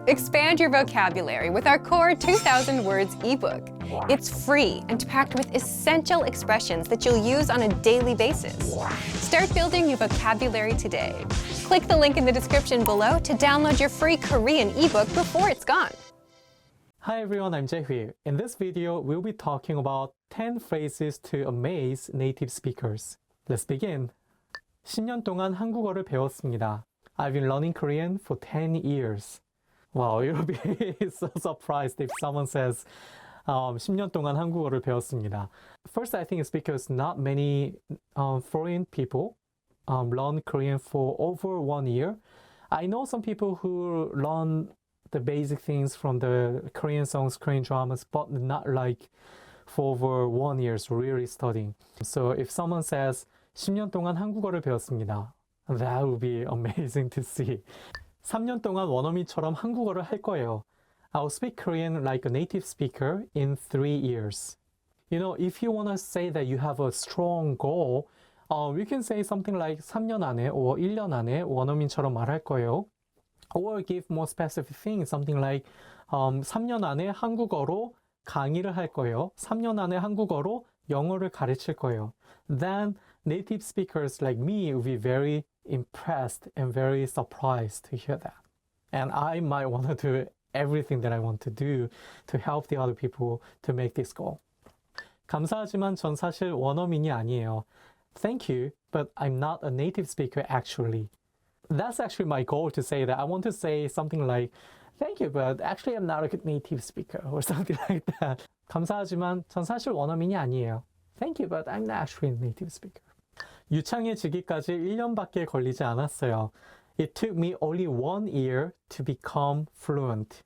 Expand your vocabulary with our Core 2000 Words ebook. It's free and packed with essential expressions that you'll use on a daily basis. Start building your vocabulary today. Click the link in the description below to download your free Korean ebook before it's gone. Hi everyone, I'm Jae-hui. In this video, we'll be talking about 10 phrases to amaze native speakers. Let's begin. 10년 동안 한국어를 배웠습니다. I've been learning Korean for 10 years. Wow, you'll be so surprised if someone says 10년 동안 한국어를 배웠습니다. First, I think it's because not many foreign people learn Korean for over 1 year. I know some people who learn the basic things from the Korean songs, Korean dramas, but not like for over 1 year really studying. So if someone says 10년 동안 한국어를 배웠습니다, that would be amazing to see. 3년 동안 원어민처럼 한국어를 할 거예요. I'll speak Korean like a native speaker in 3 years. You know, if you want to say that you have a strong goal, you can say something like 3년 안에 or 1년 안에 원어민처럼 말할 거예요. Or give more specific things, something like 3년 안에 한국어로 강의를 할 거예요. 3년 안에 한국어로 영어를 가르칠 거예요. Then native speakers like me will be very impressed and very surprised to hear that. And I might want to do everything that I want to do to help the other people to make this goal. 감사하지만 전 사실 원어민이 아니에요. Thank you, but I'm not a native speaker actually. That's actually my goal to say that. I want to say something like, thank you, but actually I'm not a good native speaker or something like that. 감사하지만 전 사실 원어민이 아니에요. Thank you, but I'm not actually a native speaker. 유창해지기까지 1년밖에 걸리지 않았어요. It took me only 1 year to become fluent.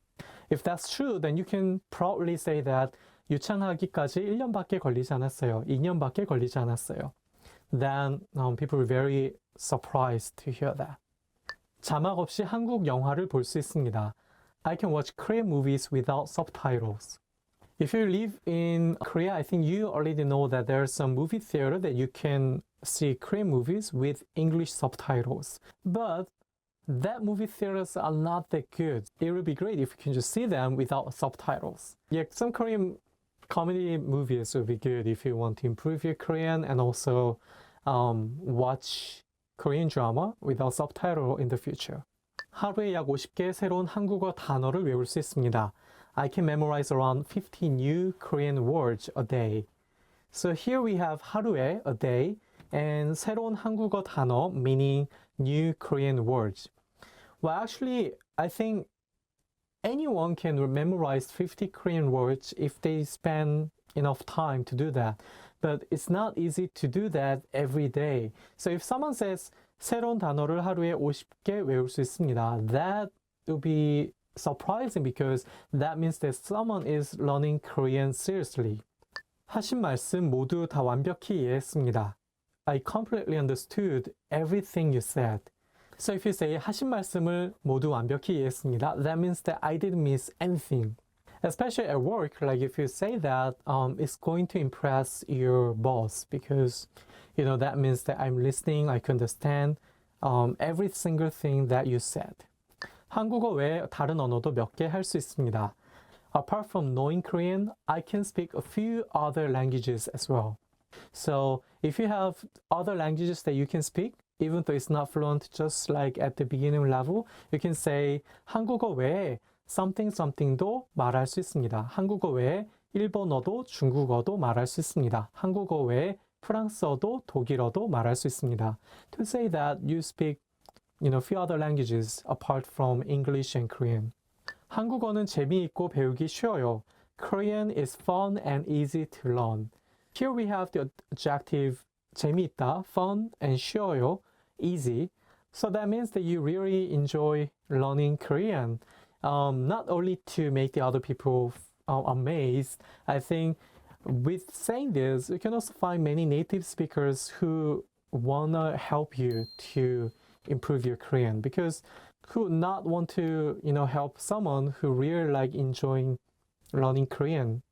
If that's true, then you can proudly say that 유창하기까지 1년밖에 걸리지 않았어요. 2년밖에 걸리지 않았어요. Then people were very surprised to hear that. 자막 없이 한국 영화를 볼 수 있습니다. I can watch Korean movies without subtitles. If you live in Korea, I think you already know that there's some movie theater that you can see Korean movies with English subtitles. But that movie theaters are not that good. It would be great if you can just see them without subtitles. Yeah, some Korean comedy movies would be good if you want to improve your Korean and also watch Korean drama without subtitle in the future. 하루에 약 50개 새로운 한국어 단어를 외울 수 있습니다. I can memorize around 50 new Korean words a day. So here we have 하루에, a day, and 새로운 한국어 단어, meaning new Korean words. Well, actually, I think anyone can memorize 50 Korean words if they spend enough time to do that. But it's not easy to do that every day. So if someone says 새로운 단어를 하루에 50개 외울 수 있습니다, that will be surprising because that means that someone is learning Korean seriously. 하신 말씀 모두 다 완벽히 이해했습니다. I completely understood everything you said. So if you say 하신 말씀을 모두 완벽히 이해했습니다, that means that I didn't miss anything. Especially at work, like if you say that, it's going to impress your boss because, you know, that means that I'm listening, I can understand every single thing that you said. 한국어 외에 다른 언어도 몇 개 할 수 있습니다. Apart from knowing Korean, I can speak a few other languages as well. So if you have other languages that you can speak, even though it's not fluent, just like at the beginning level, you can say 한국어 외에 something something도 말할 수 있습니다. 한국어 외에 일본어도 중국어도 말할 수 있습니다. 한국어 외에 프랑스어도 독일어도 말할 수 있습니다. To say that you speak, you know, few other languages apart from English and Korean. 한국어는 재미있고 배우기 쉬워요. Korean is fun and easy to learn. Here we have the adjective 재미있다, fun, and 쉬워요, easy. So that means that you really enjoy learning Korean. Not only to make the other people amazed, I think with saying this, you can also find many native speakers who wanna help you to improve your Korean because who would not want to, you know, help someone who really like enjoying learning Korean.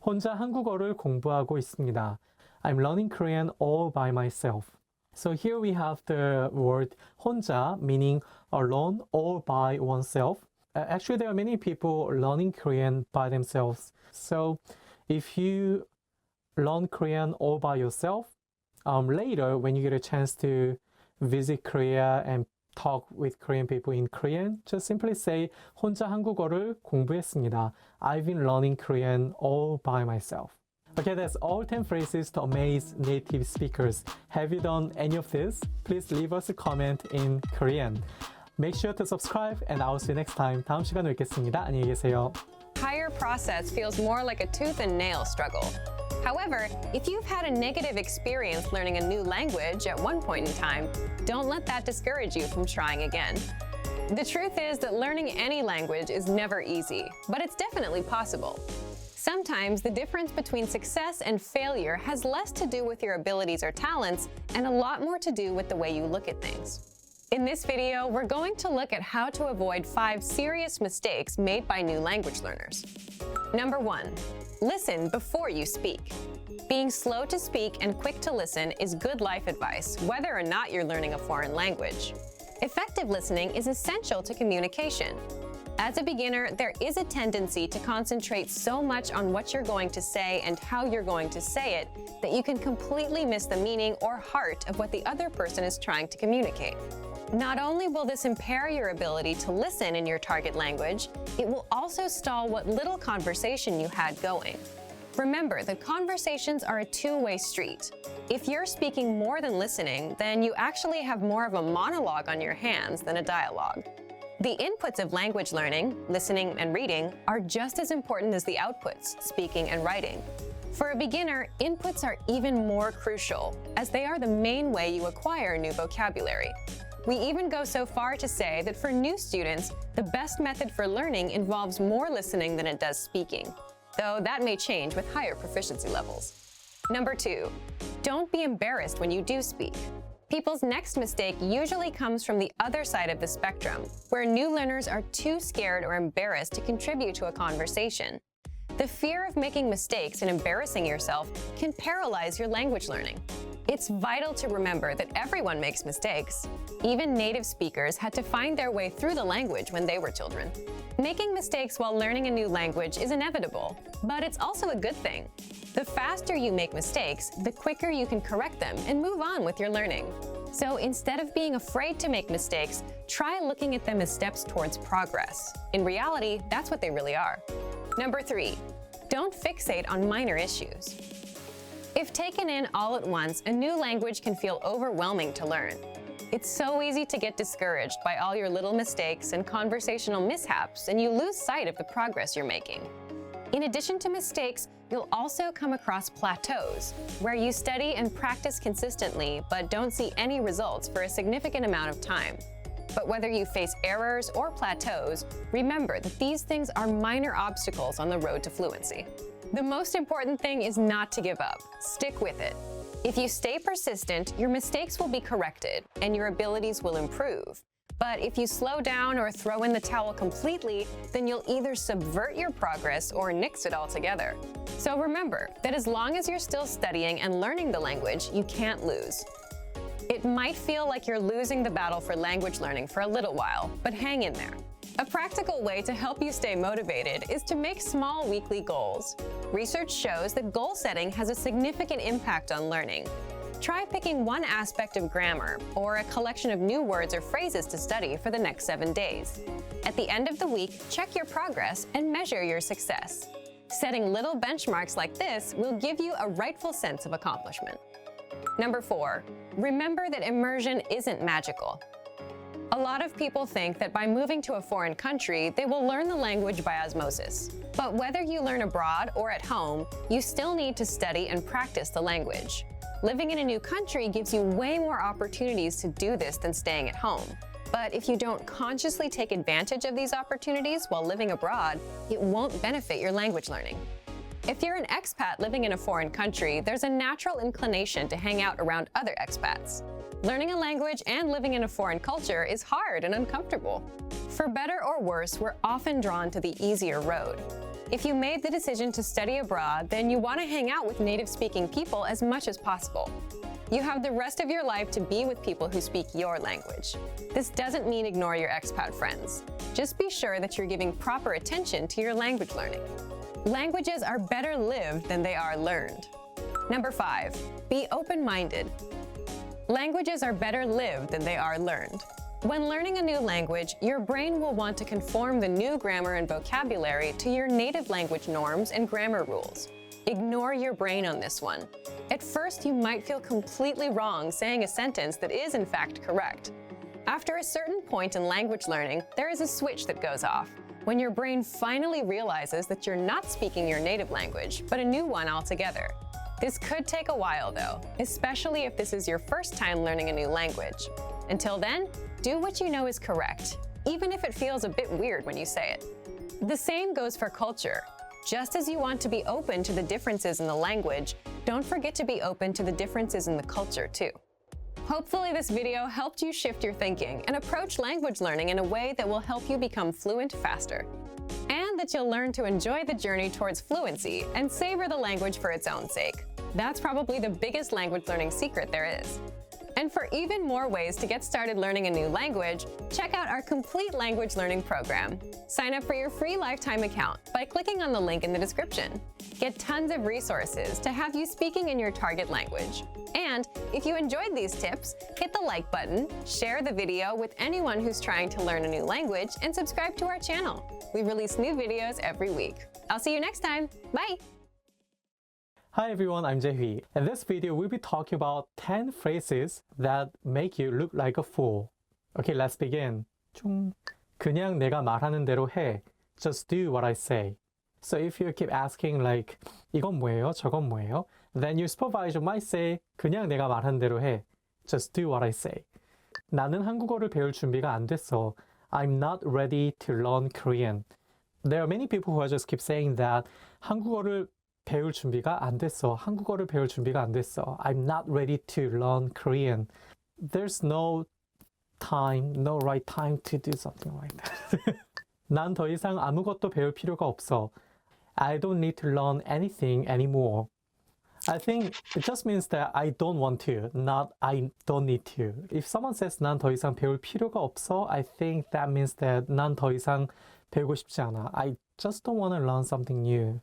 혼자 한국어를 공부하고 있습니다. I'm learning Korean all by myself. So here we have the word 혼자, meaning alone, all by oneself. Actually, there are many people learning Korean by themselves. So if you learn Korean all by yourself, later when you get a chance to visit Korea and talk with Korean people in Korean, just simply say 혼자 한국어를 공부했습니다. I've been learning Korean all by myself. Okay, that's all 10 phrases to amaze native speakers. Have you done any of this? Please leave us a comment in Korean. Make sure to subscribe and I'll see you next time. 다음 시간에 뵙겠습니다. 안녕히 계세요. Entire process feels more like a tooth and nail struggle. However, if you've had a negative experience learning a new language at one point in time, don't let that discourage you from trying again. The truth is that learning any language is never easy, but it's definitely possible. Sometimes the difference between success and failure has less to do with your abilities or talents and a lot more to do with the way you look at things. In this video, we're going to look at how to avoid 5 serious mistakes made by new language learners. Number 1, listen before you speak. Being slow to speak and quick to listen is good life advice, whether or not you're learning a foreign language. Effective listening is essential to communication. As a beginner, there is a tendency to concentrate so much on what you're going to say and how you're going to say it that you can completely miss the meaning or heart of what the other person is trying to communicate. Not only will this impair your ability to listen in your target language, it will also stall what little conversation you had going. Remember that conversations are a two-way street. If you're speaking more than listening, then you actually have more of a monologue on your hands than a dialogue. The inputs of language learning, listening and reading, are just as important as the outputs, speaking and writing. For a beginner, inputs are even more crucial, as they are the main way you acquire new vocabulary. We even go so far to say that for new students, the best method for learning involves more listening than it does speaking, though that may change with higher proficiency levels. Number 2, don't be embarrassed when you do speak. People's next mistake usually comes from the other side of the spectrum, where new learners are too scared or embarrassed to contribute to a conversation. The fear of making mistakes and embarrassing yourself can paralyze your language learning. It's vital to remember that everyone makes mistakes. Even native speakers had to find their way through the language when they were children. Making mistakes while learning a new language is inevitable, but it's also a good thing. The faster you make mistakes, the quicker you can correct them and move on with your learning. So instead of being afraid to make mistakes, try looking at them as steps towards progress. In reality, that's what they really are. Number 3, don't fixate on minor issues. If taken in all at once, a new language can feel overwhelming to learn. It's so easy to get discouraged by all your little mistakes and conversational mishaps, and you lose sight of the progress you're making. In addition to mistakes, you'll also come across plateaus, where you study and practice consistently but don't see any results for a significant amount of time. But whether you face errors or plateaus, remember that these things are minor obstacles on the road to fluency. The most important thing is not to give up. Stick with it. If you stay persistent, your mistakes will be corrected and your abilities will improve. But if you slow down or throw in the towel completely, then you'll either subvert your progress or nix it altogether. So remember that as long as you're still studying and learning the language, you can't lose. It might feel like you're losing the battle for language learning for a little while, but hang in there. A practical way to help you stay motivated is to make small weekly goals. Research shows that goal setting has a significant impact on learning. Try picking one aspect of grammar or a collection of new words or phrases to study for the next 7 days. At the end of the week, check your progress and measure your success. Setting little benchmarks like this will give you a rightful sense of accomplishment. Number 4, remember that immersion isn't magical. A lot of people think that by moving to a foreign country, they will learn the language by osmosis. But whether you learn abroad or at home, you still need to study and practice the language. Living in a new country gives you way more opportunities to do this than staying at home. But if you don't consciously take advantage of these opportunities while living abroad, it won't benefit your language learning. If you're an expat living in a foreign country, there's a natural inclination to hang out around other expats. Learning a language and living in a foreign culture is hard and uncomfortable. For better or worse, we're often drawn to the easier road. If you made the decision to study abroad, then you want to hang out with native-speaking people as much as possible. You have the rest of your life to be with people who speak your language. This doesn't mean ignore your expat friends. Just be sure that you're giving proper attention to your language learning. Languages are better lived than they are learned. Number 5, be open-minded. Languages are better lived than they are learned. When learning a new language, your brain will want to conform the new grammar and vocabulary to your native language norms and grammar rules. Ignore your brain on this one. At first, you might feel completely wrong saying a sentence that is in fact correct. After a certain point in language learning, there is a switch that goes off, when your brain finally realizes that you're not speaking your native language, but a new one altogether. This could take a while though, especially if this is your first time learning a new language. Until then, do what you know is correct, even if it feels a bit weird when you say it. The same goes for culture. Just as you want to be open to the differences in the language, don't forget to be open to the differences in the culture too. Hopefully this video helped you shift your thinking and approach language learning in a way that will help you become fluent faster. And that you'll learn to enjoy the journey towards fluency and savor the language for its own sake. That's probably the biggest language learning secret there is. And for even more ways to get started learning a new language, check out our complete language learning program. Sign up for your free lifetime account by clicking on the link in the description. Get tons of resources to have you speaking in your target language. And if you enjoyed these tips, hit the like button, share the video with anyone who's trying to learn a new language, and subscribe to our channel. We release new videos every week. I'll see you next time. Bye! Hi everyone, I'm Jae-hui. In this video, we'll be talking about 10 phrases that make you look like a fool. Okay, let's begin. 그냥 내가 말하는 대로 해. Just do what I say. So if you keep asking like, 이건 뭐예요? 저건 뭐예요? Then your supervisor might say, 그냥 내가 말하는 대로 해. Just do what I say. 나는 한국어를 배울 준비가 안 됐어. I'm not ready to learn Korean. There are many people who just keep saying that 한국어를 배울 준비가 안 됐어. 한국어를 배울 준비가 안 됐어. I'm not ready to learn Korean. There's no time, no right time to do something like that. 난 더 이상 아무것도 배울 필요가 없어. I don't need to learn anything anymore. I think it just means that I don't want to, not I don't need to. If someone says 난 더 이상 배울 필요가 없어, I think that means that 난 더 이상 배우고 싶지 않아. I just don't want to learn something new.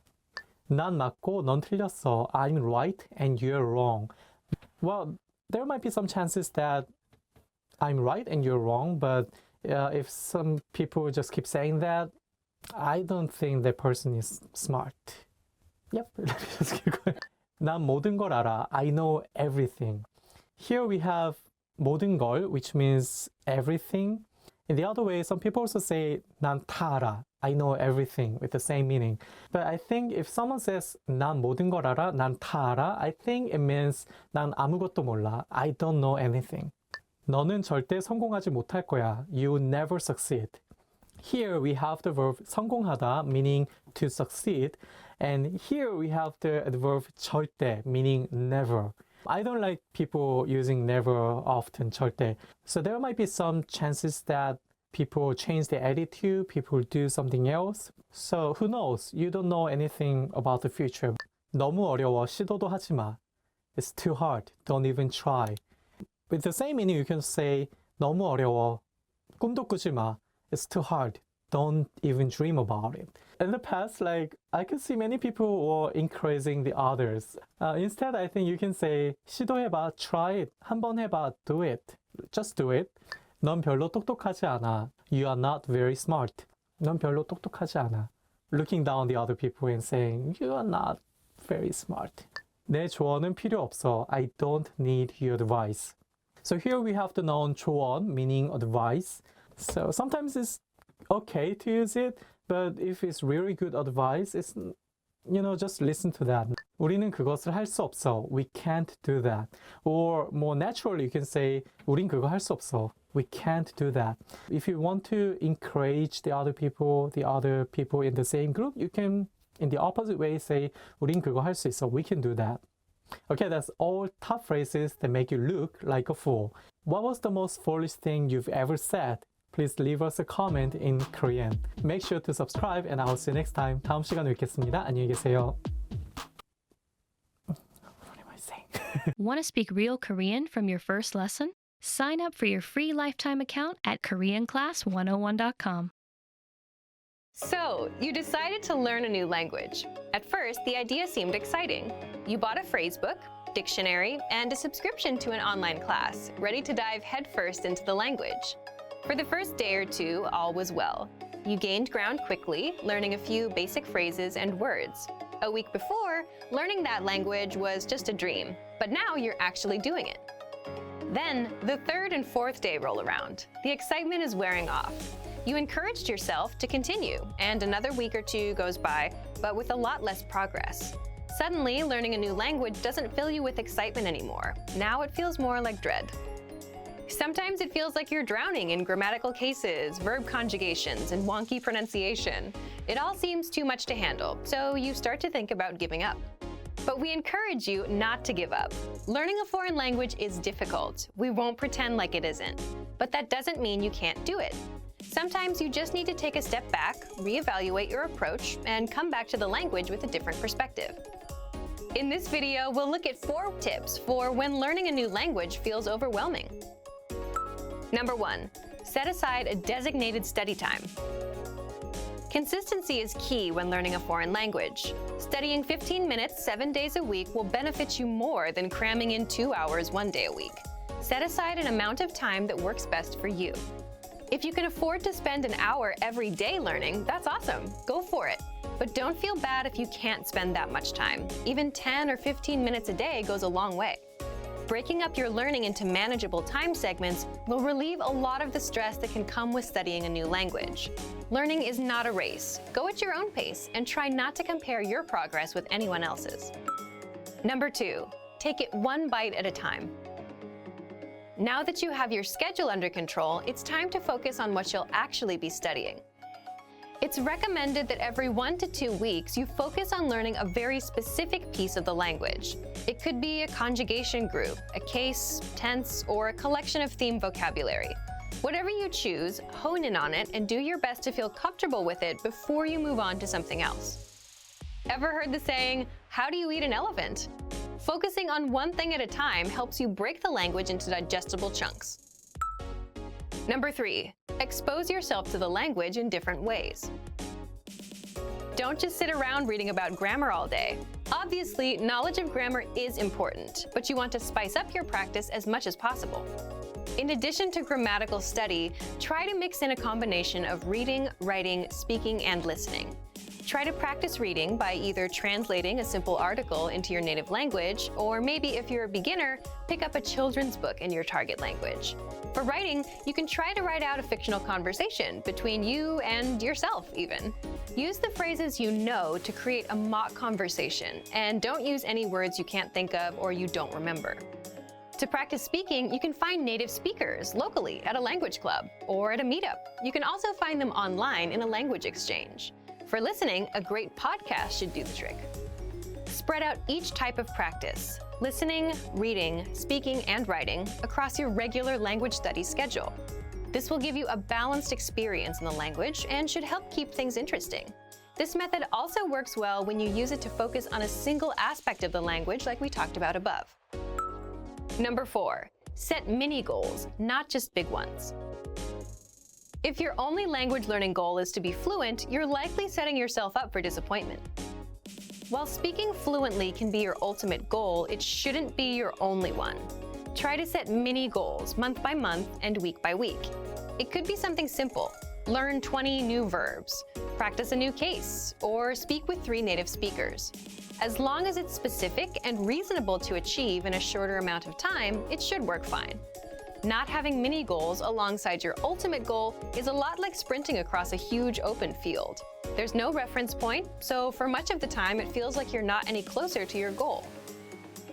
난 맞고 넌 틀렸어. I'm right and you're wrong. Well, there might be some chances that I'm right and you're wrong, but if some people just keep saying that, I don't think that person is smart. Yep, let me just keep going. 난 모든 걸 알아. I know everything. Here we have 모든 걸, which means everything. In the other way, some people also say 난 다 알아. I know everything with the same meaning. But I think if someone says 난 모든 걸 알아, 난 다 알아, I think it means 난 아무것도 몰라. I don't know anything. 너는 절대 성공하지 못할 거야. You will never succeed. Here we have the verb 성공하다, meaning to succeed. And here we have the verb 절대, meaning never. I don't like people using never often, 절대. So there might be some chances that people change their attitude, people do something else. So who knows? You don't know anything about the future. 너무 어려워. 시도도 하지 마. It's too hard. Don't even try. With the same meaning, you can say 너무 어려워. 꿈도 꾸지 마. It's too hard. Don't even dream about it. In the past, like, I could see many people were encouraging the others. Instead, I think you can say 시도해봐, try it. 한번 해봐, do it. Just do it. 넌 별로 똑똑하지 않아. You are not very smart. 넌 별로 똑똑하지 않아. Looking down the other people and saying, you are not very smart. 내 조언은 필요 없어. I don't need your advice. So here we have the noun 조언, meaning advice. So sometimes it's okay to use it, but if it's really good advice, it's, just listen to that. 우리는 그것을 할 수 없어. We can't do that. Or more naturally, you can say, 우린 그거 할 수 없어. We can't do that. If you want to encourage the other people in the same group, you can, in the opposite way, say, 우린 그거 할 수 있어. We can do that. Okay, that's all top phrases that make you look like a fool. What was the most foolish thing you've ever said? Please leave us a comment in Korean. Make sure to subscribe and I'll see you next time. 다음 시간에 뵙겠습니다. 안녕히 계세요. What am I saying? Want to speak real Korean from your first lesson? Sign up for your free lifetime account at KoreanClass101.com. So, you decided to learn a new language. At first, the idea seemed exciting. You bought a phrase book, dictionary, and a subscription to an online class, ready to dive headfirst into the language. For the first day or two, all was well. You gained ground quickly, learning a few basic phrases and words. A week before, learning that language was just a dream, but now you're actually doing it. Then, the third and fourth day roll around. The excitement is wearing off. You encouraged yourself to continue, and another week or two goes by, but with a lot less progress. Suddenly, learning a new language doesn't fill you with excitement anymore. Now it feels more like dread. Sometimes it feels like you're drowning in grammatical cases, verb conjugations, and wonky pronunciation. It all seems too much to handle, so you start to think about giving up. But we encourage you not to give up. Learning a foreign language is difficult. We won't pretend like it isn't. But that doesn't mean you can't do it. Sometimes you just need to take a step back, reevaluate your approach, and come back to the language with a different perspective. In this video, we'll look at 4 tips for when learning a new language feels overwhelming. Number 1, set aside a designated study time. Consistency is key when learning a foreign language. Studying 15 minutes 7 days a week will benefit you more than cramming in 2 hours 1 day a week. Set aside an amount of time that works best for you. If you can afford to spend an hour every day learning, that's awesome. Go for it. But don't feel bad if you can't spend that much time. Even 10 or 15 minutes a day goes a long way. Breaking up your learning into manageable time segments will relieve a lot of the stress that can come with studying a new language. Learning is not a race. Go at your own pace and try not to compare your progress with anyone else's. Number 2, take it one bite at a time. Now that you have your schedule under control, it's time to focus on what you'll actually be studying. It's recommended that every 1 to 2 weeks you focus on learning a very specific piece of the language. It could be a conjugation group, a case, tense, or a collection of theme vocabulary. Whatever you choose, hone in on it and do your best to feel comfortable with it before you move on to something else. Ever heard the saying, "How do you eat an elephant?" Focusing on one thing at a time helps you break the language into digestible chunks. Number 3, expose yourself to the language in different ways. Don't just sit around reading about grammar all day. Obviously, knowledge of grammar is important, but you want to spice up your practice as much as possible. In addition to grammatical study, try to mix in a combination of reading, writing, speaking, and listening. Try to practice reading by either translating a simple article into your native language, or maybe if you're a beginner, pick up a children's book in your target language. For writing, you can try to write out a fictional conversation between you and yourself even. Use the phrases you know to create a mock conversation, and don't use any words you can't think of or you don't remember. To practice speaking, you can find native speakers locally at a language club or at a meetup. You can also find them online in a language exchange. For listening, a great podcast should do the trick. Spread out each type of practice, listening, reading, speaking, and writing, across your regular language study schedule. This will give you a balanced experience in the language and should help keep things interesting. This method also works well when you use it to focus on a single aspect of the language like we talked about above. Number 4, set mini goals, not just big ones. If your only language learning goal is to be fluent, you're likely setting yourself up for disappointment. While speaking fluently can be your ultimate goal, it shouldn't be your only one. Try to set mini goals month by month and week by week. It could be something simple. Learn 20 new verbs, practice a new case, or speak with 3 native speakers. As long as it's specific and reasonable to achieve in a shorter amount of time, it should work fine. Not having mini goals alongside your ultimate goal is a lot like sprinting across a huge open field. There's no reference point, so for much of the time it feels like you're not any closer to your goal.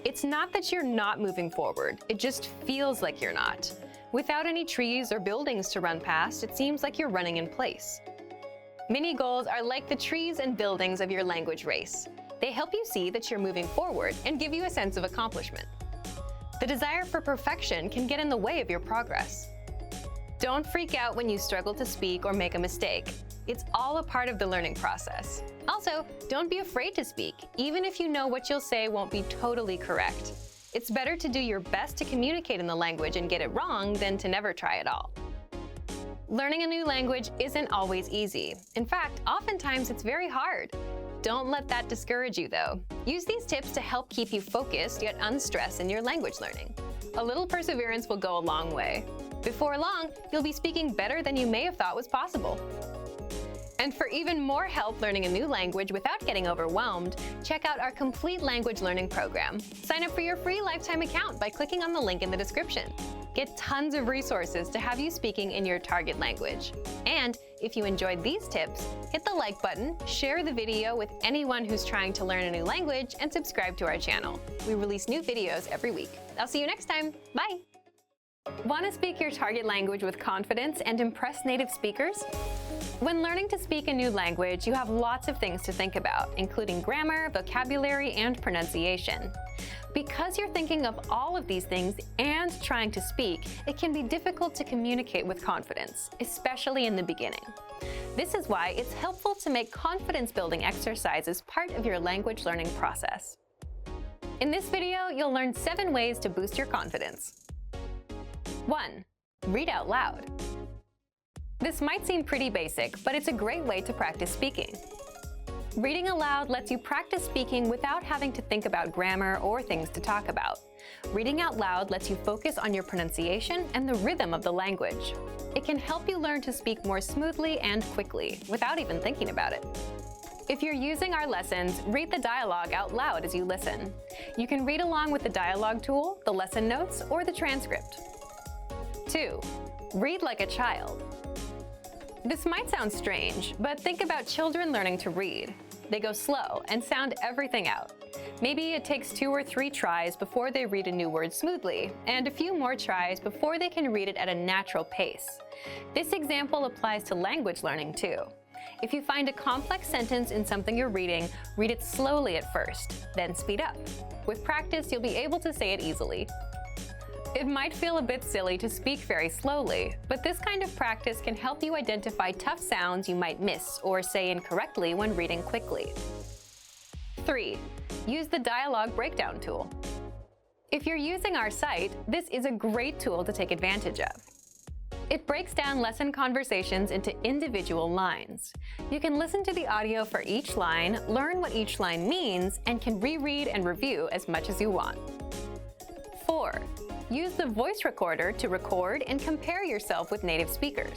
It's not that you're not moving forward, it just feels like you're not. Without any trees or buildings to run past, it seems like you're running in place. Mini goals are like the trees and buildings of your language race. They help you see that you're moving forward and give you a sense of accomplishment. The desire for perfection can get in the way of your progress. Don't freak out when you struggle to speak or make a mistake. It's all a part of the learning process. Also, don't be afraid to speak, even if you know what you'll say won't be totally correct. It's better to do your best to communicate in the language and get it wrong than to never try at all. Learning a new language isn't always easy. In fact, oftentimes it's very hard. Don't let that discourage you, though. Use these tips to help keep you focused yet unstressed in your language learning. A little perseverance will go a long way. Before long, you'll be speaking better than you may have thought was possible. And for even more help learning a new language without getting overwhelmed, check out our complete language learning program. Sign up for your free lifetime account by clicking on the link in the description. Get tons of resources to have you speaking in your target language. And if you enjoyed these tips, hit the like button, share the video with anyone who's trying to learn a new language, and subscribe to our channel. We release new videos every week. I'll see you next time. Bye! Want to speak your target language with confidence and impress native speakers? When learning to speak a new language, you have lots of things to think about, including grammar, vocabulary, and pronunciation. Because you're thinking of all of these things and trying to speak, it can be difficult to communicate with confidence, especially in the beginning. This is why it's helpful to make confidence-building exercises part of your language learning process. In this video, you'll learn 7 ways to boost your confidence. 1. Read out loud. This might seem pretty basic, but it's a great way to practice speaking. Reading aloud lets you practice speaking without having to think about grammar or things to talk about. Reading out loud lets you focus on your pronunciation and the rhythm of the language. It can help you learn to speak more smoothly and quickly, without even thinking about it. If you're using our lessons, read the dialogue out loud as you listen. You can read along with the dialogue tool, the lesson notes, or the transcript. 2. Read like a child. This might sound strange, but think about children learning to read. They go slow and sound everything out. Maybe it takes 2 or 3 tries before they read a new word smoothly, and a few more tries before they can read it at a natural pace. This example applies to language learning too. If you find a complex sentence in something you're reading, read it slowly at first, then speed up. With practice, you'll be able to say it easily. It might feel a bit silly to speak very slowly, but this kind of practice can help you identify tough sounds you might miss or say incorrectly when reading quickly. 3. Use the dialogue breakdown tool. If you're using our site, this is a great tool to take advantage of. It breaks down lesson conversations into individual lines. You can listen to the audio for each line, learn what each line means, and can reread and review as much as you want. 4. Use the voice recorder to record and compare yourself with native speakers.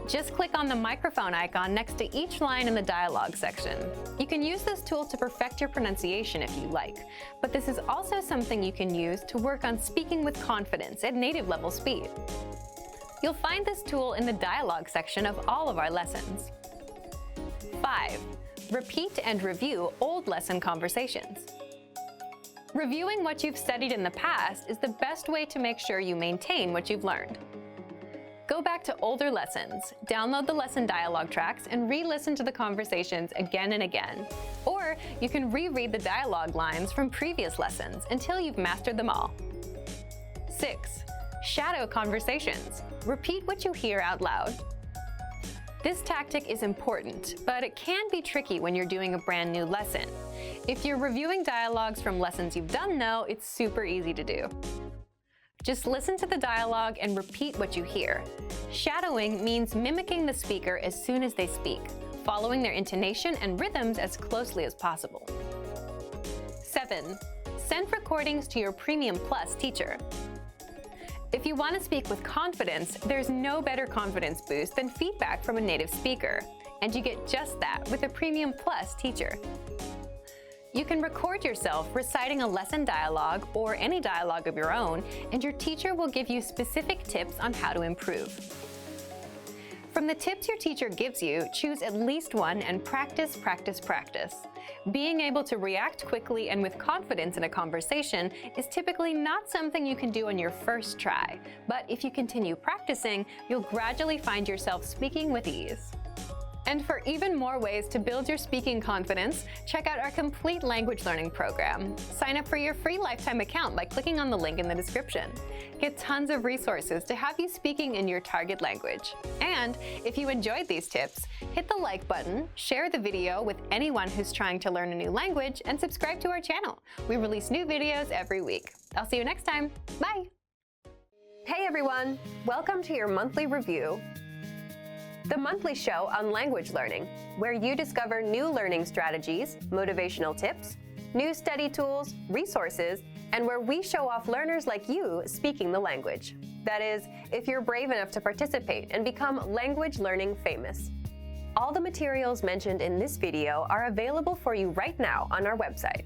Just click on the microphone icon next to each line in the dialogue section. You can use this tool to perfect your pronunciation if you like, but this is also something you can use to work on speaking with confidence at native level speed. You'll find this tool in the dialogue section of all of our lessons. 5. Repeat and review old lesson conversations. Reviewing what you've studied in the past is the best way to make sure you maintain what you've learned. Go back to older lessons, download the lesson dialogue tracks, and re-listen to the conversations again and again. Or you can reread the dialogue lines from previous lessons until you've mastered them all. 6. Shadow conversations. Repeat what you hear out loud. This tactic is important, but it can be tricky when you're doing a brand new lesson. If you're reviewing dialogues from lessons you've done though, it's super easy to do. Just listen to the dialogue and repeat what you hear. Shadowing means mimicking the speaker as soon as they speak, following their intonation and rhythms as closely as possible. 7. Send recordings to your Premium Plus teacher. If you want to speak with confidence, there's no better confidence boost than feedback from a native speaker, and you get just that with a Premium Plus teacher. You can record yourself reciting a lesson dialogue or any dialogue of your own, and your teacher will give you specific tips on how to improve. From the tips your teacher gives you, choose at least one and practice, practice, practice. Being able to react quickly and with confidence in a conversation is typically not something you can do on your first try, but if you continue practicing, you'll gradually find yourself speaking with ease. And for even more ways to build your speaking confidence, check out our complete language learning program. Sign up for your free lifetime account by clicking on the link in the description. Get tons of resources to have you speaking in your target language. And if you enjoyed these tips, hit the like button, share the video with anyone who's trying to learn a new language, and subscribe to our channel. We release new videos every week. I'll see you next time. Bye! Hey everyone! Welcome to your monthly review, the monthly show on language learning, where you discover new learning strategies, motivational tips, new study tools, resources, and where we show off learners like you speaking the language. That is, if you're brave enough to participate and become language learning famous. All the materials mentioned in this video are available for you right now on our website.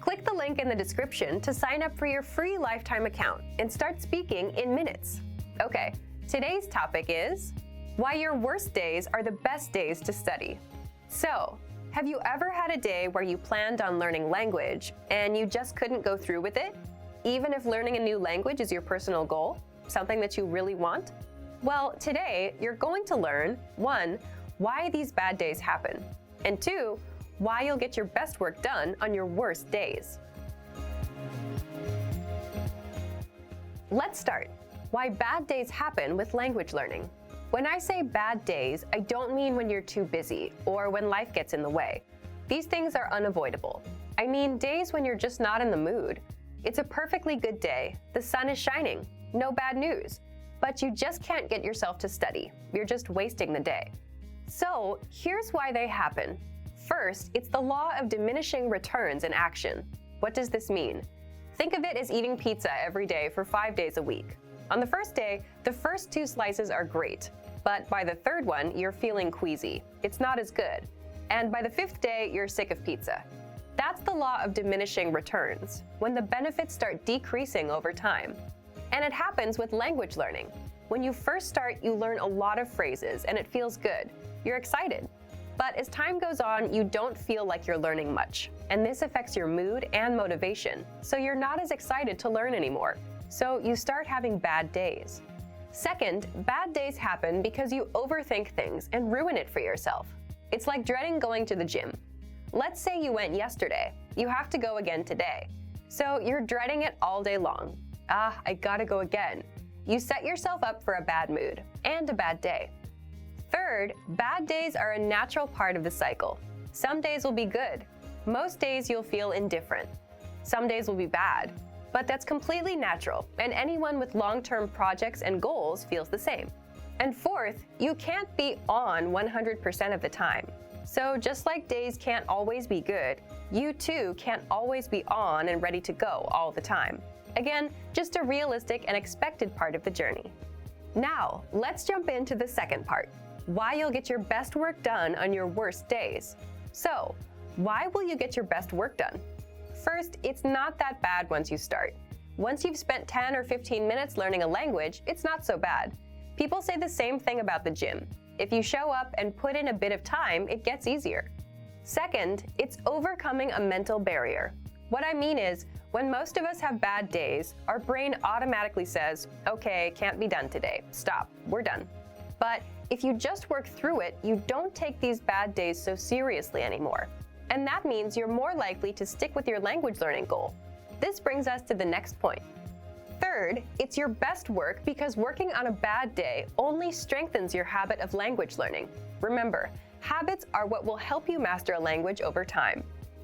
Click the link in the description to sign up for your free lifetime account and start speaking in minutes. Okay, today's topic is why your worst days are the best days to study. So, have you ever had a day where you planned on learning language and you just couldn't go through with it? Even if learning a new language is your personal goal, something that you really want? Well, today you're going to learn 1, why these bad days happen, and 2, why you'll get your best work done on your worst days. Let's start. Why bad days happen with language learning. When I say bad days, I don't mean when you're too busy or when life gets in the way. These things are unavoidable. I mean days when you're just not in the mood. It's a perfectly good day, the sun is shining, no bad news, but you just can't get yourself to study. You're just wasting the day. So here's why they happen. First, it's the law of diminishing returns in action. What does this mean? Think of it as eating pizza every day for 5 days a week. On the first day, the first 2 slices are great, but by the third one, you're feeling queasy. It's not as good. And by the 5th day, you're sick of pizza. That's the law of diminishing returns, when the benefits start decreasing over time. And it happens with language learning. When you first start, you learn a lot of phrases and it feels good. You're excited. But as time goes on, you don't feel like you're learning much. And this affects your mood and motivation, so you're not as excited to learn anymore. So you start having bad days. Second, bad days happen because you overthink things and ruin it for yourself. It's like dreading going to the gym. Let's say you went yesterday. You have to go again today. So you're dreading it all day long. I gotta go again. You set yourself up for a bad mood and a bad day. Third, bad days are a natural part of the cycle. Some days will be good. Most days you'll feel indifferent. Some days will be bad. But that's completely natural, and anyone with long-term projects and goals feels the same. And fourth, you can't be on 100% of the time. So just like days can't always be good, you too can't always be on and ready to go all the time. Again, just a realistic and expected part of the journey. Now, let's jump into the second part, why you'll get your best work done on your worst days. So, why will you get your best work done? First, it's not that bad once you start. Once you've spent 10 or 15 minutes learning a language, it's not so bad. People say the same thing about the gym. If you show up and put in a bit of time, it gets easier. Second, it's overcoming a mental barrier. What I mean is, when most of us have bad days, our brain automatically says, okay, can't be done today. Stop, we're done. But if you just work through it, you don't take these bad days so seriously anymore. And that means you're more likely to stick with your language learning goal. This brings us to the next point. Third, it's your best work because working on a bad day only strengthens your habit of language learning. Remember, habits are what will help you master a language over time.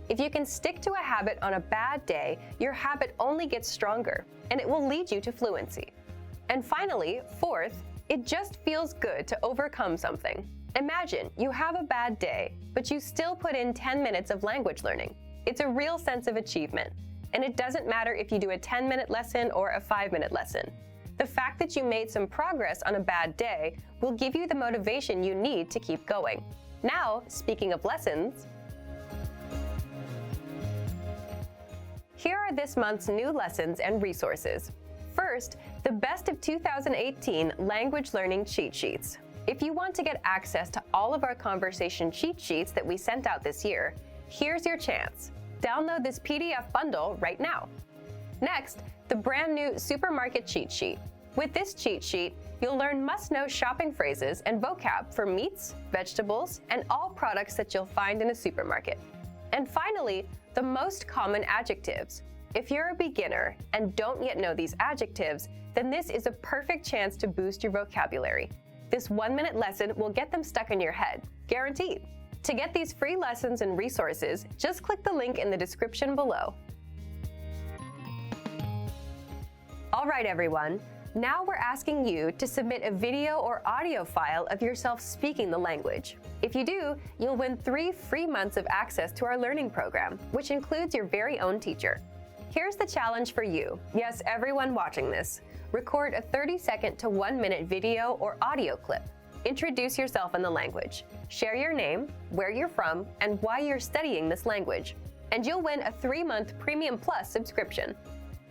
If you can stick to a habit on a bad day, your habit only gets stronger, and it will lead you to fluency. And finally, fourth, it just feels good to overcome something. Imagine you have a bad day, but you still put in 10 minutes of language learning. It's a real sense of achievement. And it doesn't matter if you do a 10-minute lesson or a 5-minute lesson. The fact that you made some progress on a bad day will give you the motivation you need to keep going. Now, speaking of lessons, here are this month's new lessons and resources. First, the Best of 2018 Language Learning Cheat Sheets. If you want to get access to all of our conversation cheat sheets that we sent out this year, here's your chance. Download this PDF bundle right now. Next, the brand new Supermarket Cheat Sheet. With this cheat sheet, you'll learn must-know shopping phrases and vocab for meats, vegetables, and all products that you'll find in a supermarket. And finally, the most common adjectives. If you're a beginner and don't yet know these adjectives, then this is a perfect chance to boost your vocabulary. This 1-minute lesson will get them stuck in your head, guaranteed. To get these free lessons and resources, just click the link in the description below. All right, everyone. Now we're asking you to submit a video or audio file of yourself speaking the language. If you do, you'll win 3 free months of access to our learning program, which includes your very own teacher. Here's the challenge for you. Yes, everyone watching this. Record a 30-second to 1-minute video or audio clip. Introduce yourself in the language. Share your name, where you're from, and why you're studying this language. And you'll win a 3-month Premium Plus subscription.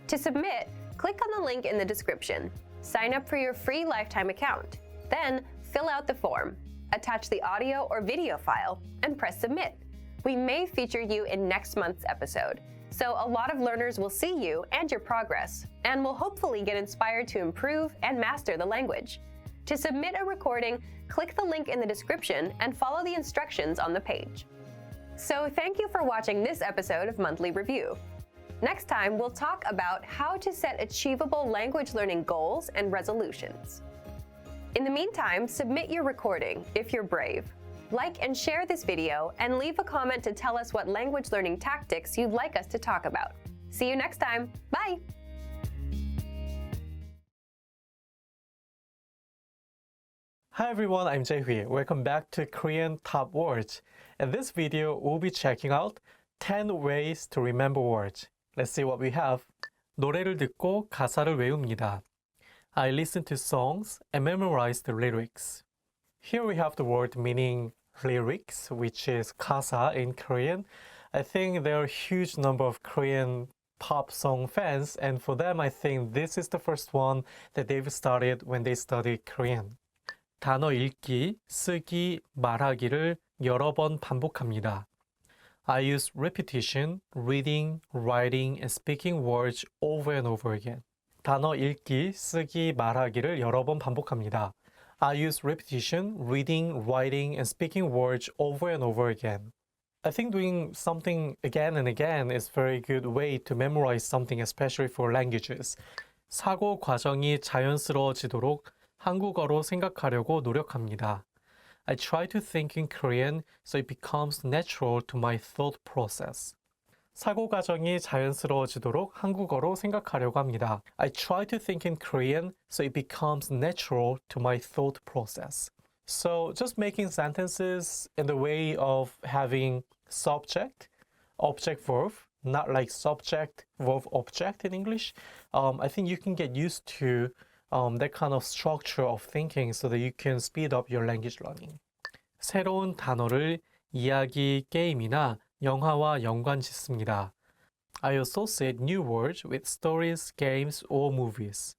To submit, click on the link in the description. Sign up for your free lifetime account. Then, fill out the form. Attach the audio or video file, and press submit. We may feature you in next month's episode, so a lot of learners will see you and your progress, and will hopefully get inspired to improve and master the language. To submit a recording, click the link in the description and follow the instructions on the page. So thank you for watching this episode of Monthly Review. Next time, we'll talk about how to set achievable language learning goals and resolutions. In the meantime, submit your recording if you're brave. Like and share this video, and leave a comment to tell us what language learning tactics you'd like us to talk about. See you next time. Bye! Hi everyone, I'm Jae-hui. Welcome back to Korean Top Words. In this video, we'll be checking out 10 ways to remember words. Let's see what we have. 노래를 듣고 가사를 외웁니다. I listen to songs and memorize the lyrics. Here we have the word meaning lyrics, which is 가사 in Korean. I think there are a huge number of Korean pop song fans, and for them, I think this is the first one that they've started when they studied Korean. 단어 읽기, 쓰기, 말하기를 여러 번 반복합니다. I use repetition, reading, writing, and speaking words over and over again. 단어 읽기, 쓰기, 말하기를 여러 번 반복합니다. I use repetition, reading, writing, and speaking words over and over again. I think doing something again and again is a very good way to memorize something, especially for languages. 사고 과정이 자연스러워지도록 한국어로 생각하려고 노력합니다. I try to think in Korean so it becomes natural to my thought process. 사고 과정이 자연스러워지도록 한국어로 생각하려고 합니다. I try to think in Korean so it becomes natural to my thought process. So just making sentences in the way of having subject, object, verb, not like subject, verb, object in English. I think you can get used to that kind of structure of thinking so that you can speed up your language learning. 새로운 단어를 이야기, 게임이나 영화와 연관 짓습니다. I associate new words with stories, games, or movies.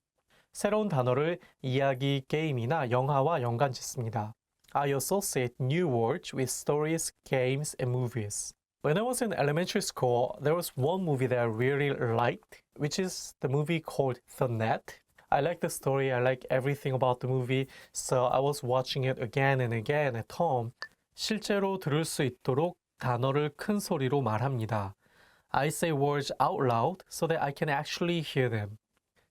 새로운 단어를 이야기, 게임이나 영화와 연관 짓습니다. I associate new words with stories, games, and movies. When I was in elementary school, there was one movie that I really liked, which is the movie called The Net. I like the story, I like everything about the movie, so I was watching it again and again at home. 실제로 들을 수 있도록 단어를 큰 소리로 말합니다. I say words out loud so that I can actually hear them.